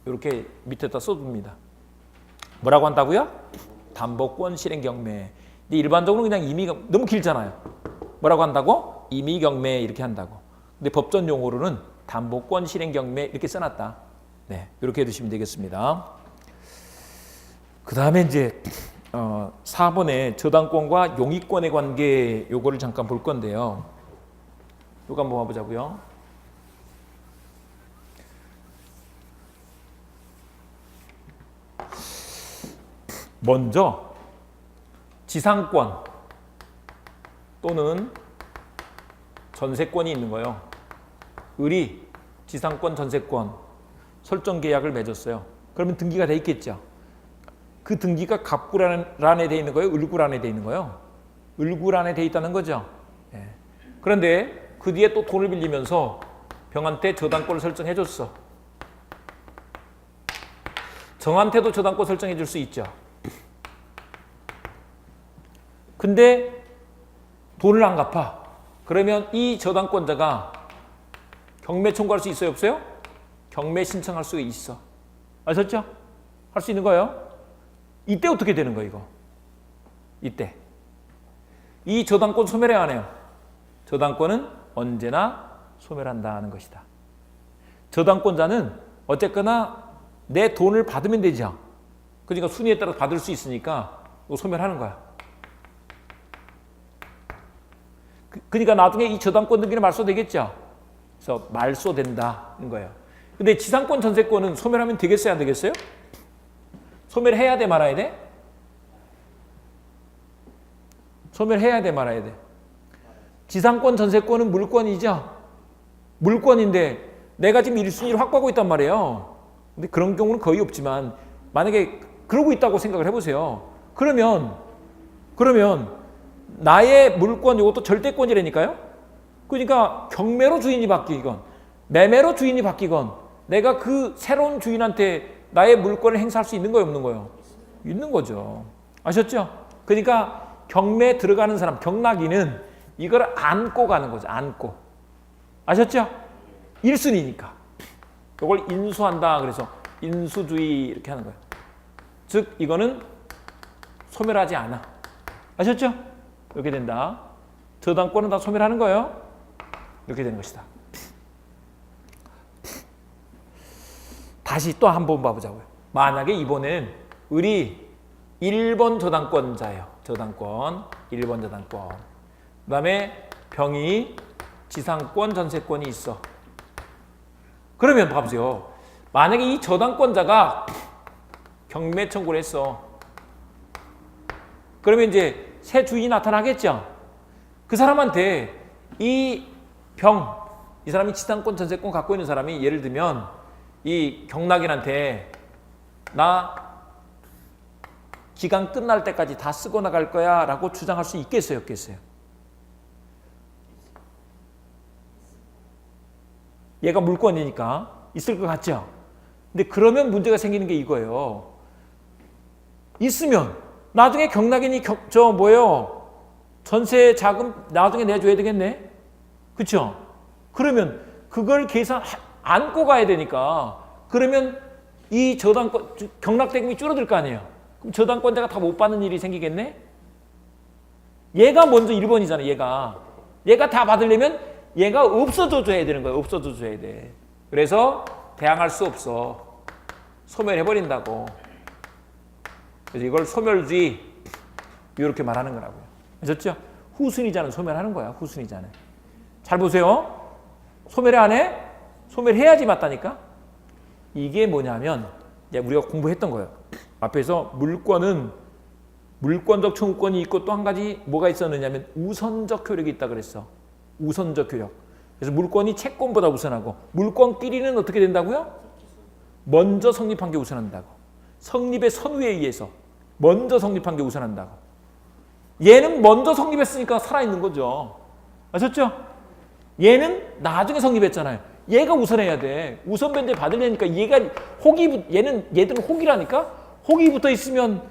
이렇게 밑에다 써둡니다. 뭐라고 한다고요? 담보권 실행 경매. 근데 일반적으로 그냥 임의가 너무 길잖아요. 뭐라고 한다고? 임의 경매 이렇게 한다고. 근데 법전 용어로는 담보권 실행 경매 이렇게 써놨다. 네, 이렇게 해두시면 되겠습니다. 그 다음에 이제 4번에 저당권과 용의권의 관계 요거를 잠깐 볼 건데요. 요거 한번 봐보자고요. 먼저 지상권 또는 전세권이 있는 거예요. 을이 지상권, 전세권 설정 계약을 맺었어요. 그러면 등기가 돼 있겠죠. 그 등기가 갑구란에 돼 있는 거예요? 을구란에 돼 있는 거예요? 을구란에 돼 있다는 거죠. 예. 그런데 그 뒤에 또 돈을 빌리면서 병한테 저당권을 설정해 줬어. 정한테도 저당권 설정해 줄 수 있죠. 근데 돈을 안 갚아. 그러면 이 저당권자가 경매 청구할 수 있어요? 없어요? 경매 신청할 수 있어. 아셨죠? 할 수 있는 거예요. 이때 어떻게 되는 거예요, 이거? 이때. 이 저당권 소멸해 안 해요? 저당권은 언제나 소멸한다는 것이다. 저당권자는 어쨌거나 내 돈을 받으면 되죠. 그러니까 순위에 따라 받을 수 있으니까 소멸하는 거야. 그러니까 나중에 이 저당권 등기는 말소되겠죠. 그래서 말소된다는 거예요. 근데 지상권, 전세권은 소멸하면 되겠어요, 안 되겠어요? 소멸해야 돼, 말아야 돼? 소멸해야 돼, 말아야 돼? 지상권, 전세권은 물권이죠. 물권인데 내가 지금 1순위를 확보하고 있단 말이에요. 근데 그런 경우는 거의 없지만 만약에 그러고 있다고 생각을 해보세요. 그러면 그러면 나의 물권 이것도 절대권이라니까요. 그러니까 경매로 주인이 바뀌건 매매로 주인이 바뀌건 내가 그 새로운 주인한테 나의 물권을 행사할 수 있는 거예요, 없는 거예요? 있는 거죠. 아셨죠? 그러니까 경매에 들어가는 사람, 경락인은 이걸 안고 가는 거죠. 안고. 아셨죠? 1순위니까. 이걸 인수한다. 그래서 인수주의 이렇게 하는 거예요. 즉 이거는 소멸하지 않아. 아셨죠? 이렇게 된다. 저당권은 다 소멸하는 거예요. 이렇게 되는 것이다. 다시 또 한 번 봐보자고요. 만약에 이번엔 을이 1번 저당권자예요. 저당권, 1번 저당권. 그 다음에 병이 지상권, 전세권이 있어. 그러면 봐보세요. 만약에 이 저당권자가 경매 청구를 했어. 그러면 이제 새 주인이 나타나겠죠. 그 사람한테 이 사람이 지상권, 전세권 갖고 있는 사람이 예를 들면 이 경락인한테 나 기간 끝날 때까지 다 쓰고 나갈 거야 라고 주장할 수 있겠어요, 없겠어요? 얘가 물권이니까 있을 것 같죠? 근데 그러면 문제가 생기는 게 이거예요. 있으면 나중에 경락인이 전세 자금 나중에 내줘야 되겠네? 그쵸? 그러면 그걸 안고 가야 되니까 그러면 이 저당권, 경락대금이 줄어들 거 아니에요? 그럼 저당권자가 다 못 받는 일이 생기겠네? 얘가 먼저 1번이잖아, 얘가 다 받으려면 얘가 없어져 줘야 되는 거예요. 없어져 줘야 돼. 그래서 대항할 수 없어. 소멸해버린다고. 그래서 이걸 소멸주의 이렇게 말하는 거라고요. 아셨죠? 후순위자는 소멸하는 거야. 후순위자는. 잘 보세요. 소멸해 안 해? 소멸해야지 맞다니까. 이게 뭐냐면 우리가 공부했던 거예요. 앞에서 물권은 물권적 청구권이 있고 또 한 가지 뭐가 있었느냐면 우선적 효력이 있다 그랬어. 우선적 효력. 그래서 물권이 채권보다 우선하고 물권끼리는 어떻게 된다고요? 먼저 성립한 게 우선한다고. 성립의 선후에 의해서 먼저 성립한 게 우선한다고. 얘는 먼저 성립했으니까 살아있는 거죠. 아셨죠? 얘는 나중에 성립했잖아요. 얘가 우선해야 돼. 우선 변제 받으려니까 얘들은 혹이라니까? 혹이 붙어 있으면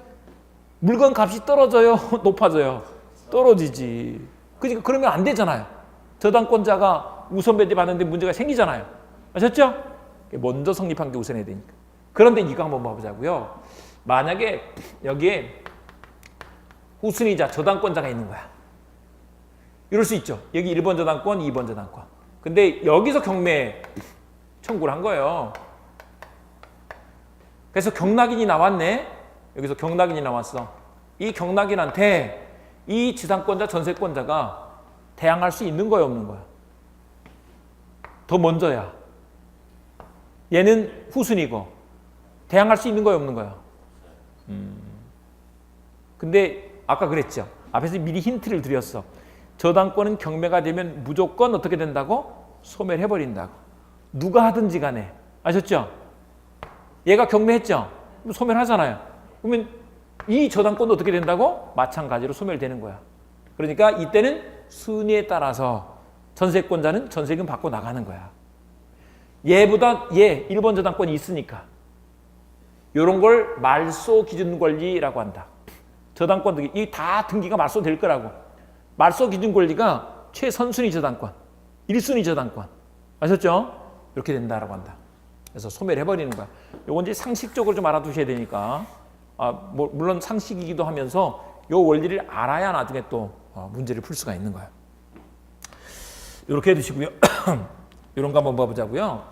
물건 값이 떨어져요? 높아져요? 떨어지지. 그러니까 그러면 안 되잖아요. 저당권자가 우선 변제 받는데 문제가 생기잖아요. 아셨죠? 먼저 성립한 게 우선해야 되니까. 그런데 이거 한번 봐보자고요. 만약에 여기에 후순위자, 저당권자가 있는 거야. 이럴 수 있죠. 여기 1번 저당권, 2번 저당권. 근데 여기서 경매 청구를 한 거예요. 그래서 경락인이 나왔네. 여기서 경락인이 나왔어. 이 경락인한테 이 지상권자, 전세권자가 대항할 수 있는 거야, 없는 거야? 더 먼저야. 얘는 후순위고 대항할 수 있는 거야, 없는 거야? 근데 아까 그랬죠. 앞에서 미리 힌트를 드렸어. 저당권은 경매가 되면 무조건 어떻게 된다고? 소멸해버린다고. 누가 하든지 간에. 아셨죠? 얘가 경매했죠? 그럼 소멸하잖아요. 그러면 이 저당권도 어떻게 된다고? 마찬가지로 소멸되는 거야. 그러니까 이때는 순위에 따라서 전세권자는 전세금 받고 나가는 거야. 얘보다 1번 저당권이 있으니까. 이런 걸 말소 기준 권리라고 한다. 저당권 등기, 이 다 등기가 말소될 거라고. 말소 기준 권리가 최선순위 저당권, 1순위 저당권. 아셨죠? 이렇게 된다라고 한다. 그래서 소멸해버리는 거야. 요건 이제 상식적으로 좀 알아두셔야 되니까. 물론 상식이기도 하면서 요 원리를 알아야 나중에 또 문제를 풀 수가 있는 거야. 이렇게 해두시고요. 이런 거 한번 봐보자고요.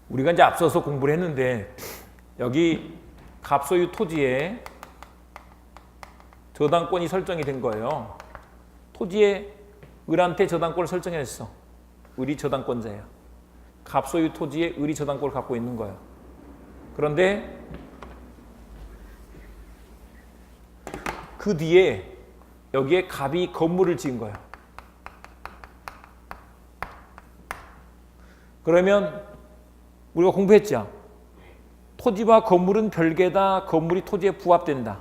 우리가 이제 앞서서 공부를 했는데 여기 갑소유 토지에 저당권이 설정이 된 거예요. 토지에 을한테 저당권을 설정했어. 을이 저당권자예요. 갑소유 토지에 을이 저당권을 갖고 있는 거예요. 그런데 그 뒤에 여기에 갑이 건물을 지은 거예요. 그러면 우리가 공부했죠. 토지와 건물은 별개다. 건물이 토지에 부합된다.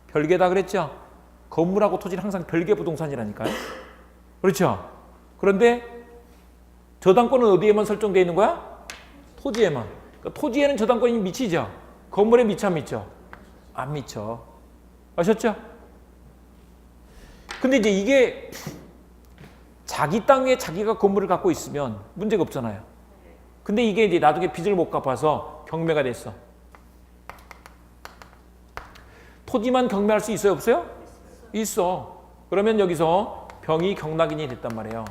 별개다 그랬죠. 건물하고 토지는 항상 별개 부동산이라니까요. 그렇죠. 그런데 저당권은 어디에만 설정되어 있는 거야? 토지에만. 그러니까 토지에는 저당권이 미치죠. 건물에 미쳐 안 미쳐? 안 미쳐. 아셨죠? 근데 이제 이게 자기 땅에 자기가 건물을 갖고 있으면 문제가 없잖아요. 근데 이게 이제 나중에 빚을 못 갚아서 경매가 됐어. 토지만 경매할 수 있어요, 없어요? 있어. 그러면 여기서 병이 경락인이 됐단 말이에요.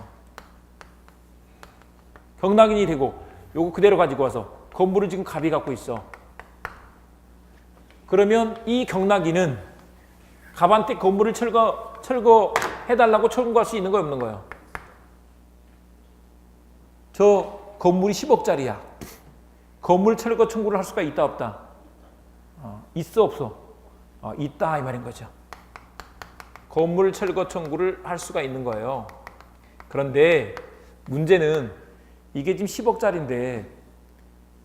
경락인이 되고 요거 그대로 가지고 와서 건물을 지금 갑이 갖고 있어. 그러면 이 경락인은 갑한테 건물을 철거해달라고 청구할 수 있는 거야, 없는 거야? 저 건물이 10억짜리야. 건물 철거 청구를 할 수가 있다, 없다? 있어, 없어? 있다 이 말인 거죠. 건물 철거 청구를 할 수가 있는 거예요. 그런데 문제는 이게 지금 10억짜리인데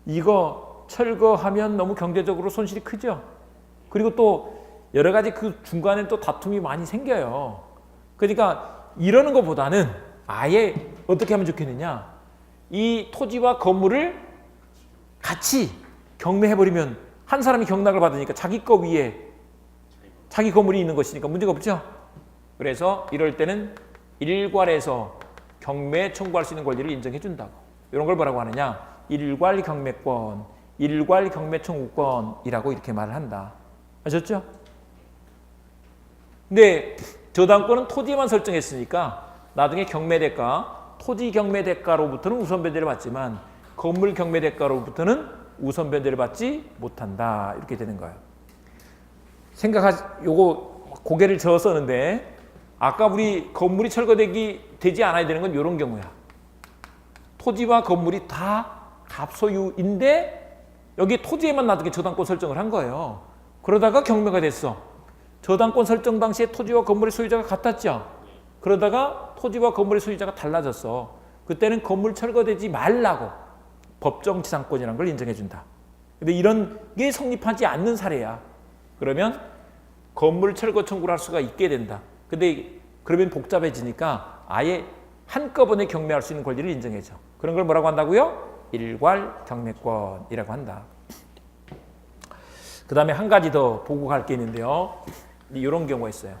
이거 철거하면 너무 경제적으로 손실이 크죠. 그리고 또 여러 가지 그 중간에 또 다툼이 많이 생겨요. 그러니까 이러는 것보다는 아예 어떻게 하면 좋겠느냐. 이 토지와 건물을 같이 경매해버리면 한 사람이 경락을 받으니까 자기 거 위에 자기 건물이 있는 것이니까 문제가 없죠. 그래서 이럴 때는 일괄해서 경매 청구할 수 있는 권리를 인정해 준다고. 이런 걸 뭐라고 하느냐. 일괄 경매권, 일괄 경매 청구권이라고 이렇게 말을 한다. 아셨죠? 근데 저당권은 토지에만 설정했으니까 나중에 경매 대가, 토지 경매 대가로부터는 우선 변제를 받지만 건물 경매 대가로부터는 우선 변제를 받지 못한다. 이렇게 되는 거예요. 요거 고개를 저어 썼는데 아까 우리 건물이 철거되지 않아야 되는 건 이런 경우야. 토지와 건물이 다 갑소유인데 여기 토지에만 나중에 저당권 설정을 한 거예요. 그러다가 경매가 됐어. 저당권 설정 당시에 토지와 건물의 소유자가 같았죠. 그러다가 토지와 건물의 소유자가 달라졌어. 그때는 건물 철거되지 말라고 법정 지상권이라는 걸 인정해 준다. 근데 이런 게 성립하지 않는 사례야. 그러면 건물 철거 청구를 할 수가 있게 된다. 근데 그러면 복잡해지니까 아예 한꺼번에 경매할 수 있는 권리를 인정해줘. 그런 걸 뭐라고 한다고요? 일괄 경매권이라고 한다. 그 다음에 한 가지 더 보고 갈 게 있는데요. 이런 경우가 있어요.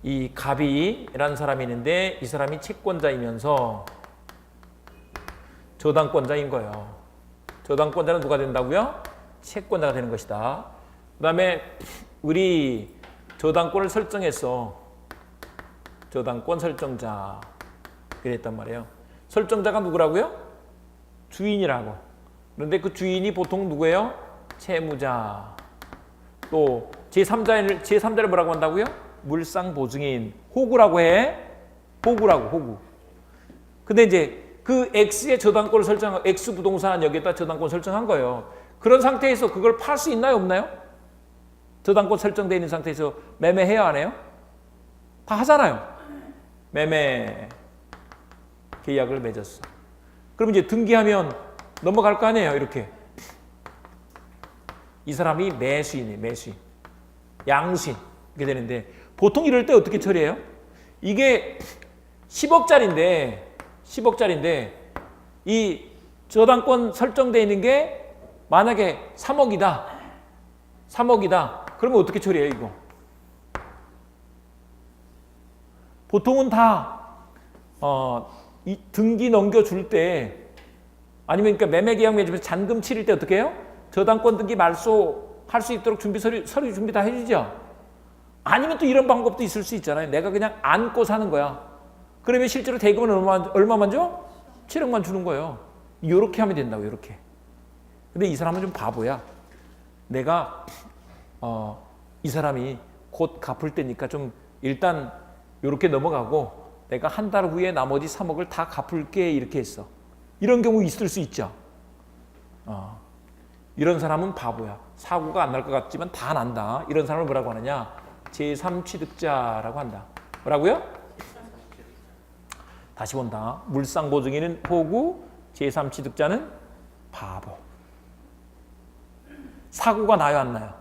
이 갑이라는 사람이 있는데 이 사람이 채권자이면서 저당권자인 거예요. 저당권자는 누가 된다고요? 채권자가 되는 것이다. 그 다음에 우리 저당권을 설정했어. 저당권 설정자 그랬단 말이에요. 설정자가 누구라고요? 주인이라고. 그런데 그 주인이 보통 누구예요? 채무자. 또 제3자를 뭐라고 한다고요? 물상보증인. 호구라고 해. 호구. 근데 이제 그 X의 저당권을 설정한 X 부동산 여기에다 저당권 설정한 거예요. 그런 상태에서 그걸 팔 수 있나요, 없나요? 저당권 설정되어 있는 상태에서 매매해야 안 해요? 다 하잖아요. 매매 계약을 맺었어. 그럼 이제 등기하면 넘어갈 거 아니에요, 이렇게. 이 사람이 매수인이에요, 매수인. 양수인. 이렇게 되는데 보통 이럴 때 어떻게 처리해요? 이게 10억짜리인데 이 저당권 설정되어 있는 게 만약에 3억이다. 그러면 어떻게 처리해요, 이거? 보통은 다 이 등기 넘겨줄 때 아니면 그러니까 매매 계약 맺으면서 잔금 치를 때 어떻게 해요? 저당권 등기 말소할 수 있도록 서류 준비 다 해주죠. 아니면 또 이런 방법도 있을 수 있잖아요. 내가 그냥 안고 사는 거야. 그러면 실제로 대금은 얼마만 줘? 7억만 주는 거예요. 이렇게 하면 된다고, 이렇게. 근데 이 사람은 좀 바보야. 내가 이 사람이 곧 갚을 때니까 좀 일단 이렇게 넘어가고 내가 한 달 후에 나머지 3억을 다 갚을게 이렇게 했어. 이런 경우 있을 수 있죠. 이런 사람은 바보야. 사고가 안 날 것 같지만 다 난다. 이런 사람을 뭐라고 하느냐? 제3취득자라고 한다. 뭐라고요? 다시 본다. 물상보증인은 호구, 제3취득자는 바보. 사고가 나요, 안 나요?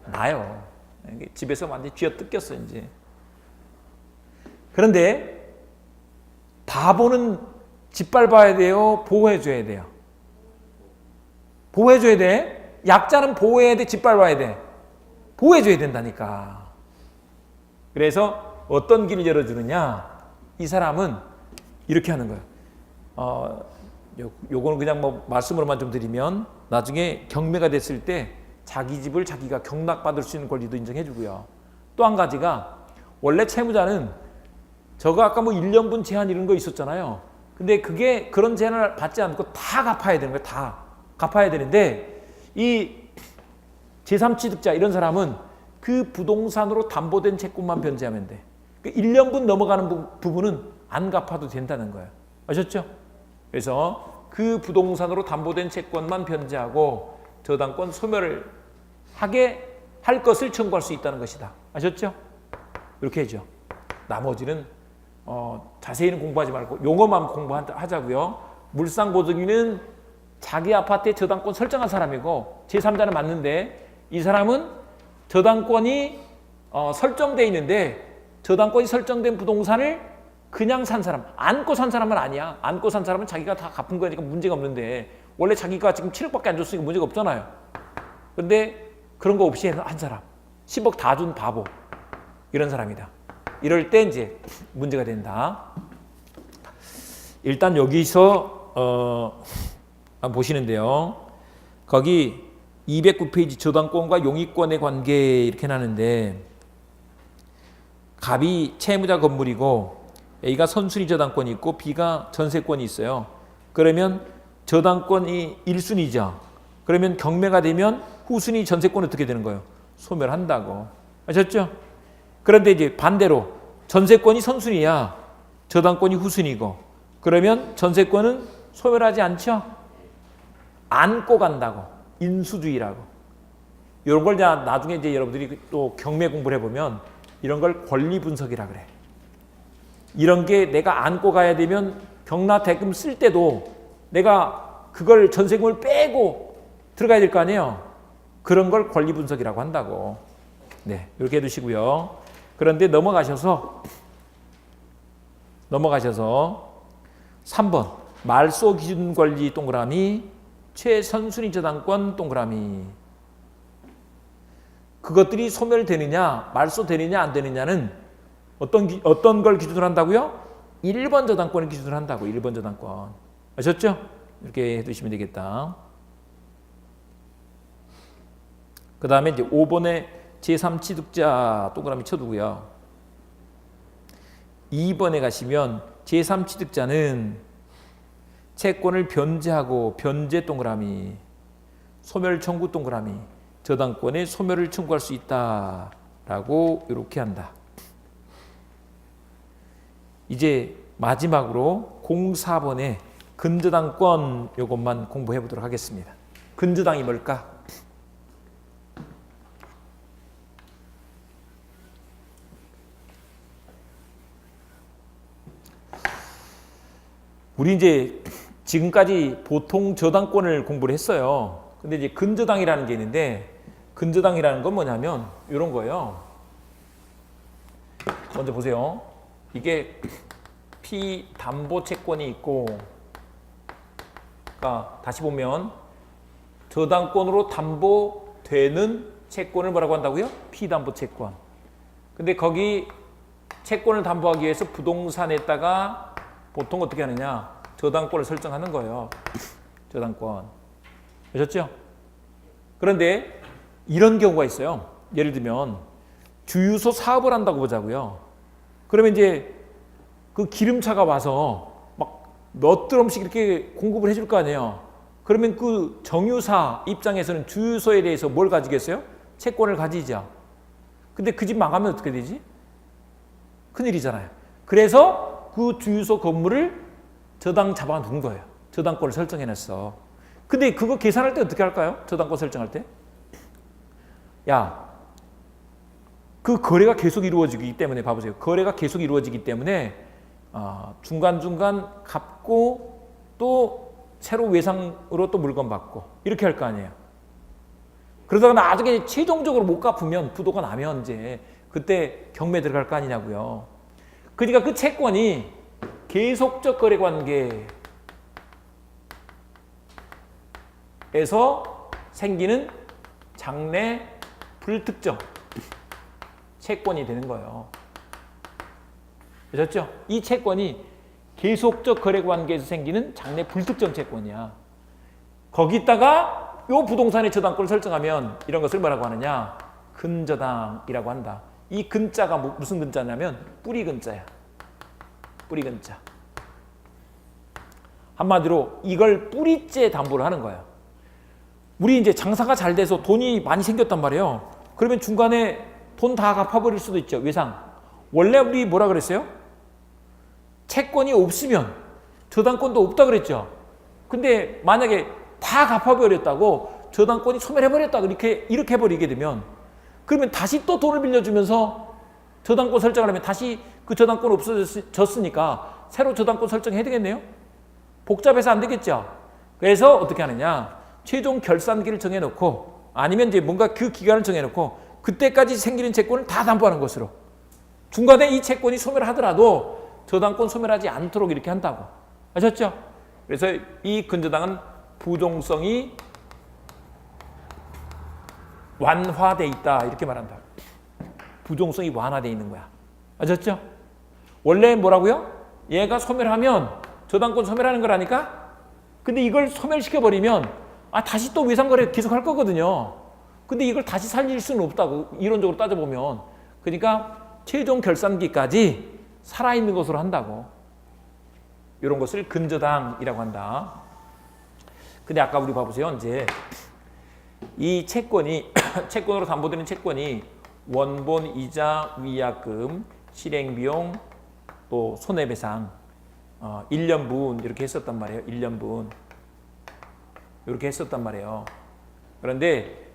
나요. 집에서 완전히 쥐어뜯겼어 이제. 그런데 바보는 짓밟아야 돼요? 보호해줘야 돼요? 보호해줘야 돼. 약자는 보호해야 돼? 짓밟아야 돼? 보호해줘야 된다니까. 그래서 어떤 길을 열어주느냐? 이 사람은 이렇게 하는 거예요. 요거는 그냥 뭐 말씀으로만 좀 드리면 나중에 경매가 됐을 때 자기 집을 자기가 경락받을 수 있는 권리도 인정해 주고요. 또 한 가지가 원래 채무자는 저거 아까 뭐 1년분 제한 이런 거 있었잖아요. 근데 그게 그런 제한을 받지 않고 다 갚아야 되는 거예요. 다 갚아야 되는데 이 제3취득자 이런 사람은 그 부동산으로 담보된 채권만 변제하면 돼. 1년분 넘어가는 부분은 안 갚아도 된다는 거예요. 아셨죠? 그래서 그 부동산으로 담보된 채권만 변제하고 저당권 소멸을 하게 할 것을 청구할 수 있다는 것이다. 아셨죠? 이렇게 해죠. 나머지는 자세히는 공부하지 말고 용어만 공부하자고요. 물상보증인은 자기 아파트에 저당권 설정한 사람이고 제3자는 맞는데 이 사람은 저당권이 설정돼 있는데 저당권이 설정된 부동산을 그냥 산 사람, 안고 산 사람은 아니야. 안고 산 사람은 자기가 다 갚은 거니까 문제가 없는데 원래 자기가 지금 7억밖에 안 줬으니까 문제가 없잖아요. 그런데 그런 거 없이 한 사람, 10억 다 준 바보 이런 사람이다. 이럴 때 이제 문제가 된다. 일단 여기서 한번 보시는데요. 거기 209페이지 저당권과 용익권의 관계 이렇게 나는데 갑이 채무자 건물이고 A가 선순위 저당권이 있고 B가 전세권이 있어요. 그러면 저당권이 1순위죠. 그러면 경매가 되면 후순위 전세권 어떻게 되는 거예요? 소멸한다고. 아셨죠? 그런데 이제 반대로 전세권이 선순위야. 저당권이 후순위고. 그러면 전세권은 소멸하지 않죠? 안고 간다고. 인수주의라고. 이런 걸 나중에 이제 여러분들이 또 경매 공부를 해보면 이런 걸 권리 분석이라 그래. 이런 게 내가 안고 가야 되면 경락 대금 쓸 때도 내가 그걸 전세금을 빼고 들어가야 될 거 아니에요. 그런 걸 권리 분석이라고 한다고. 네, 이렇게 해두시고요. 그런데 넘어가셔서 3번 말소 기준 권리 동그라미 최선순위 저당권 동그라미. 그것들이 소멸되느냐 말소되느냐 안 되느냐는 어떤 걸 기준으로 한다고요? 1번 저당권을 기준으로 한다고. 1번 저당권. 아셨죠? 이렇게 해두시면 되겠다. 그 다음에 이제 5번에 제3취득자 동그라미 쳐두고요. 2번에 가시면 제3취득자는 채권을 변제하고 변제 동그라미, 소멸 청구 동그라미, 저당권의 소멸을 청구할 수 있다라고 이렇게 한다. 이제 마지막으로 04번에 근저당권 이것만 공부해 보도록 하겠습니다. 근저당이 뭘까? 우리 이제 지금까지 보통 저당권을 공부를 했어요. 근데 이제 근저당이라는 게 있는데 근저당이라는 건 뭐냐면 이런 거예요. 먼저 보세요. 이게 피담보 채권이 있고, 그러니까 다시 보면 저당권으로 담보되는 채권을 뭐라고 한다고요? 피담보 채권. 근데 거기 채권을 담보하기 위해서 부동산에다가 보통 어떻게 하느냐? 저당권을 설정하는 거예요. 저당권. 아셨죠? 그런데 이런 경우가 있어요. 예를 들면 주유소 사업을 한다고 보자고요. 그러면 이제 그 기름차가 와서 막 몇 드럼씩 이렇게 공급을 해줄 거 아니에요. 그러면 그 정유사 입장에서는 주유소에 대해서 뭘 가지겠어요? 채권을 가지죠. 근데 그 집 망하면 어떻게 되지? 큰일이잖아요. 그래서 그 주유소 건물을 저당 잡아둔 거예요. 저당권을 설정해놨어. 근데 그거 계산할 때 어떻게 할까요? 저당권 설정할 때? 야, 그 거래가 계속 이루어지기 때문에 봐보세요. 거래가 계속 이루어지기 때문에 중간중간 갚고 또 새로 외상으로 또 물건 받고 이렇게 할 거 아니에요. 그러다가 나중에 최종적으로 못 갚으면 부도가 나면 이제 그때 경매 들어갈 거 아니냐고요. 그러니까 그 채권이 계속적 거래 관계에서 생기는 장래 불특정 채권이 되는 거예요. 아셨죠? 이 채권이 계속적 거래 관계에서 생기는 장래 불특정 채권이야. 거기다가 요 부동산의 저당권을 설정하면 이런 것을 뭐라고 하느냐? 근저당이라고 한다. 이 근자가 무슨 근자냐면 뿌리 근자야. 뿌리 근자. 한마디로 이걸 뿌리째 담보를 하는 거야. 우리 이제 장사가 잘 돼서 돈이 많이 생겼단 말이에요. 그러면 중간에 돈 다 갚아버릴 수도 있죠. 외상. 원래 우리 뭐라 그랬어요? 채권이 없으면 저당권도 없다 그랬죠. 근데 만약에 다 갚아버렸다고 저당권이 소멸해버렸다 이렇게 해버리게 되면 그러면 다시 또 돈을 빌려주면서 저당권 설정을 하면 다시 그 저당권 없어졌으니까 새로 저당권 설정해야 되겠네요. 복잡해서 안 되겠죠. 그래서 어떻게 하느냐? 최종 결산기를 정해놓고 아니면 이제 뭔가 그 기간을 정해놓고 그때까지 생기는 채권을 다 담보하는 것으로 중간에 이 채권이 소멸하더라도 저당권 소멸하지 않도록 이렇게 한다고. 아셨죠? 그래서 이 근저당은 부종성이 완화돼 있다 이렇게 말한다. 부종성이 완화돼 있는 거야. 아셨죠? 원래 뭐라고요? 얘가 소멸하면 저당권 소멸하는 거라니까? 근데 이걸 소멸시켜버리면 다시 또 외상거래 계속 할 거거든요. 근데 이걸 다시 살릴 수는 없다고 이론적으로 따져보면. 그러니까 최종 결산기까지 살아있는 것으로 한다고. 이런 것을 근저당이라고 한다. 근데 아까 우리 봐보세요. 이제 이 채권이 채권으로 담보되는 채권이 원본, 이자, 위약금, 실행비용, 또 손해배상 1년분 이렇게 했었단 말이에요. 1년분 이렇게 했었단 말이에요. 그런데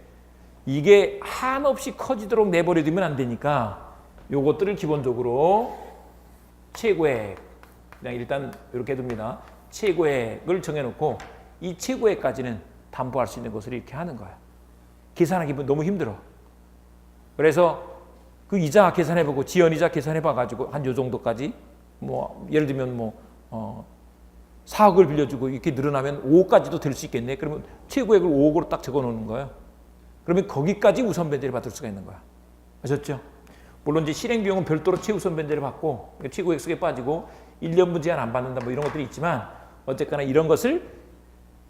이게 한없이 커지도록 내버려두면 안 되니까 요것들을 기본적으로 최고액 그냥 일단 이렇게 둡니다. 최고액을 정해놓고 이 최고액까지는 담보할 수 있는 것을 이렇게 하는 거야. 계산하기 너무 힘들어. 그래서 그 이자 계산해보고 지연이자 계산해봐가지고 한 요 정도까지 뭐 예를 들면 4억을 빌려주고 이렇게 늘어나면 5억까지도 될 수 있겠네. 그러면 최고액을 5억으로 딱 적어놓는 거예요. 그러면 거기까지 우선 변제를 받을 수가 있는 거야. 아셨죠? 물론 이제 실행비용은 별도로 최우선 변제를 받고 최고액 속에 빠지고 1년분 제한 안 받는다 뭐 이런 것들이 있지만 어쨌거나 이런 것을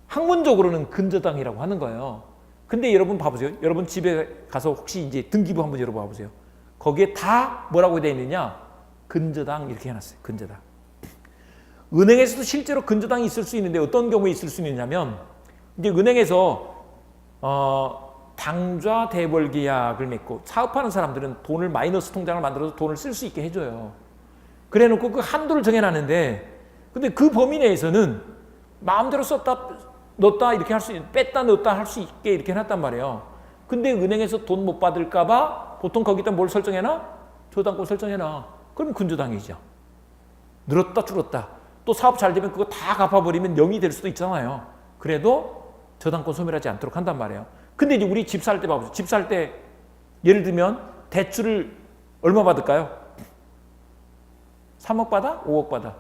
학문적으로는 근저당이라고 하는 거예요. 근데 여러분 봐보세요. 여러분 집에 가서 혹시 이제 등기부 한번 열어봐 보세요. 거기에 다 뭐라고 되어 있느냐? 근저당 이렇게 해놨어요. 근저당. 은행에서도 실제로 근저당이 있을 수 있는데 어떤 경우에 있을 수 있느냐면 이제 은행에서 당좌 대벌 계약을 맺고 사업하는 사람들은 돈을 마이너스 통장을 만들어서 돈을 쓸 수 있게 해줘요. 그래 놓고 그 한도를 정해놨는데 근데 그 범위 내에서는 마음대로 썼다 넣었다 이렇게 할 수 뺐다 넣었다 할 수 있게 이렇게 해놨단 말이에요. 근데 은행에서 돈 못 받을까 봐 보통 거기다 뭘 설정해놔? 저당권 설정해놔. 그럼 근저당이죠. 늘었다 줄었다. 또 사업 잘 되면 그거 다 갚아버리면 0이 될 수도 있잖아요. 그래도 저당권 소멸하지 않도록 한단 말이에요. 근데 이제 우리 집 살 때 봐보세요. 집 살 때 예를 들면 대출을 얼마 받을까요? 3억 받아? 5억 받아?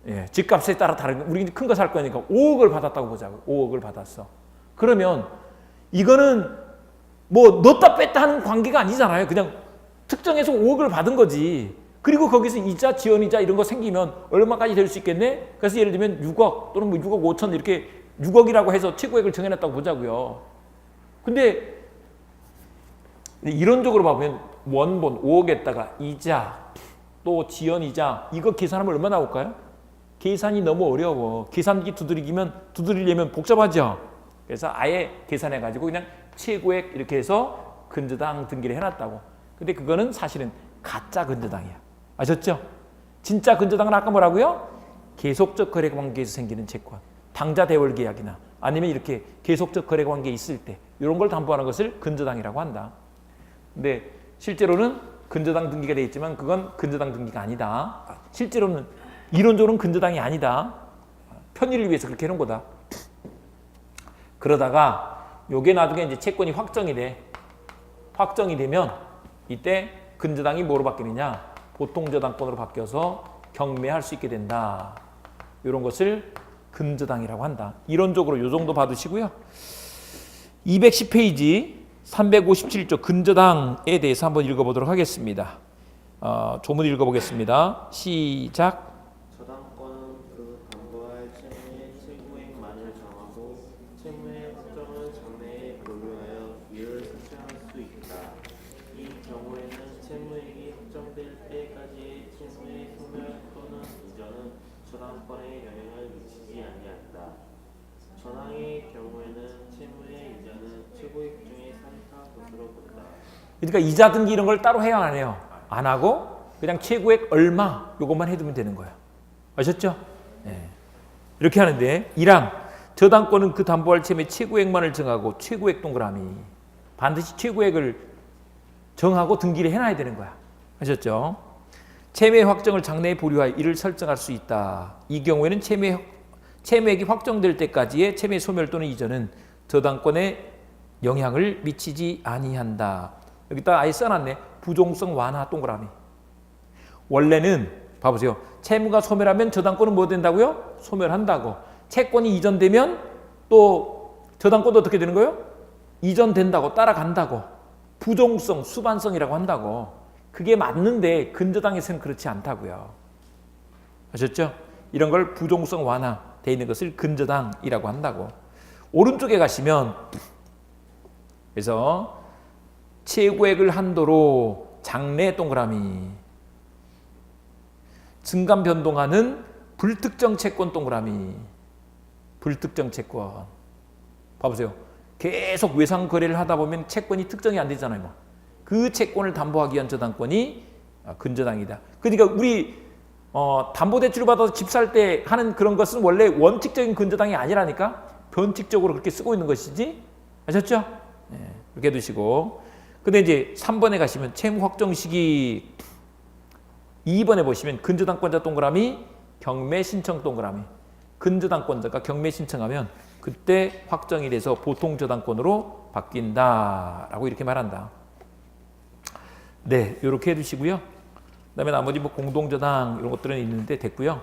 예, 집값에 따라 다른 우리 큰 거 살 거니까 5억을 받았다고 보자고. 5억을 받았어. 그러면 이거는 뭐 넣었다 뺐다 하는 관계가 아니잖아요. 그냥 특정해서 5억을 받은 거지. 그리고 거기서 이자, 지연이자 이런 거 생기면 얼마까지 될 수 있겠네? 그래서 예를 들면 6억 또는 뭐 6억 5천 이렇게 6억이라고 해서 최고액을 정해놨다고 보자고요. 근데 이론적으로 봐보면 원본 5억에다가 이자 또 지연이자 이거 계산하면 얼마 나올까요? 계산이 너무 어려워. 계산기 두드리려면 복잡하죠. 그래서 아예 계산해가지고 그냥 최고액 이렇게 해서 근저당 등기를 해놨다고. 근데 그거는 사실은 가짜 근저당이야. 아셨죠? 진짜 근저당은 아까 뭐라고요? 계속적 거래 관계에서 생기는 채권. 당좌 대월 계약이나 아니면 이렇게 계속적 거래 관계에 있을 때 이런 걸 담보하는 것을 근저당이라고 한다. 근데 실제로는 근저당 등기가 돼 있지만 그건 근저당 등기가 아니다. 실제로는 이론적으로는 근저당이 아니다. 편의를 위해서 그렇게 해놓은 거다. 그러다가 요게 나중에 이제 채권이 확정이 돼. 확정이 되면 이때 근저당이 뭐로 바뀌느냐? 보통저당권으로 바뀌어서 경매할 수 있게 된다. 이런 것을 근저당이라고 한다. 이론적으로 요 정도 봐두시고요. 210페이지 357조 근저당에 대해서 한번 읽어보도록 하겠습니다. 조문 읽어보겠습니다. 시작. 저당권은 그 담보할 채무의 최고액만을 정하고 채무의 확정을 장래에 보류하여 이를 설정할 수 있다. 이 경우에는 채무액이 확정될 때까지의 채무의 소멸 또는 이전은 저당권에 영향을 미치지 아니한다. 전항의 경우에는 채무의 이전은 최고액 중에 산타 것으로 본다. 그러니까 이자 등기 이런 걸 따로 해야 안 해요? 안 하고 그냥 최고액 얼마 요것만 해두면 되는 거예요. 아셨죠? 네. 이렇게 하는데 1항 저당권은 그 담보할 채무의 최고액만을 정하고 최고액 동그라미 반드시 최고액을 정하고 등기를 해놔야 되는 거야. 아셨죠? 채무의 확정을 장래에 보류하여 이를 설정할 수 있다. 이 경우에는 채무액이 확정될 때까지의 채무의 소멸 또는 이전은 저당권에 영향을 미치지 아니한다. 여기다 아예 써놨네. 부종성 완화 동그라미. 원래는 봐보세요. 채무가 소멸하면 저당권은 뭐 된다고요? 소멸한다고. 채권이 이전되면 또 저당권도 어떻게 되는 거예요? 이전된다고 따라간다고. 부종성, 수반성이라고 한다고. 그게 맞는데 근저당에서는 그렇지 않다고요. 아셨죠? 이런 걸 부종성 완화 돼 있는 것을 근저당이라고 한다고. 오른쪽에 가시면 그래서 최고액을 한도로 장래 동그라미 증감 변동하는 불특정 채권 동그라미 불특정 채권 봐보세요. 계속 외상 거래를 하다 보면 채권이 특정이 안 되잖아요. 뭐. 그 채권을 담보하기 위한 저당권이 근저당이다. 그러니까 우리 담보대출 받아서 집 살 때 하는 그런 것은 원래 원칙적인 근저당이 아니라니까 변칙적으로 그렇게 쓰고 있는 것이지. 아셨죠? 네, 이렇게 두시고 근데 이제 3번에 가시면 채무 확정 시기 2번에 보시면 근저당권자 동그라미 경매 신청 동그라미 근저당권자가 경매 신청하면 그때 확정이 돼서 보통저당권으로 바뀐다라고 이렇게 말한다. 네, 이렇게 해두시고요. 그다음에 나머지 뭐 공동저당 이런 것들은 있는데 됐고요.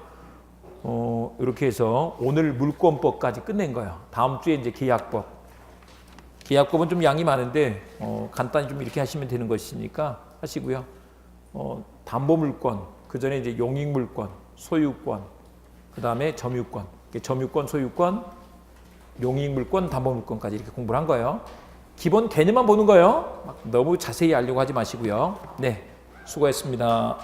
이렇게 해서 오늘 물권법까지 끝낸 거예요. 다음 주에 이제 계약법. 계약법은 좀 양이 많은데 간단히 좀 이렇게 하시면 되는 것이니까 하시고요. 담보물권, 그 전에 이제 용익물권, 소유권, 그 다음에 점유권, 점유권, 소유권, 용익물권, 담보물권까지 이렇게 공부를 한 거예요. 기본 개념만 보는 거예요. 막 너무 자세히 알려고 하지 마시고요. 네, 수고했습니다.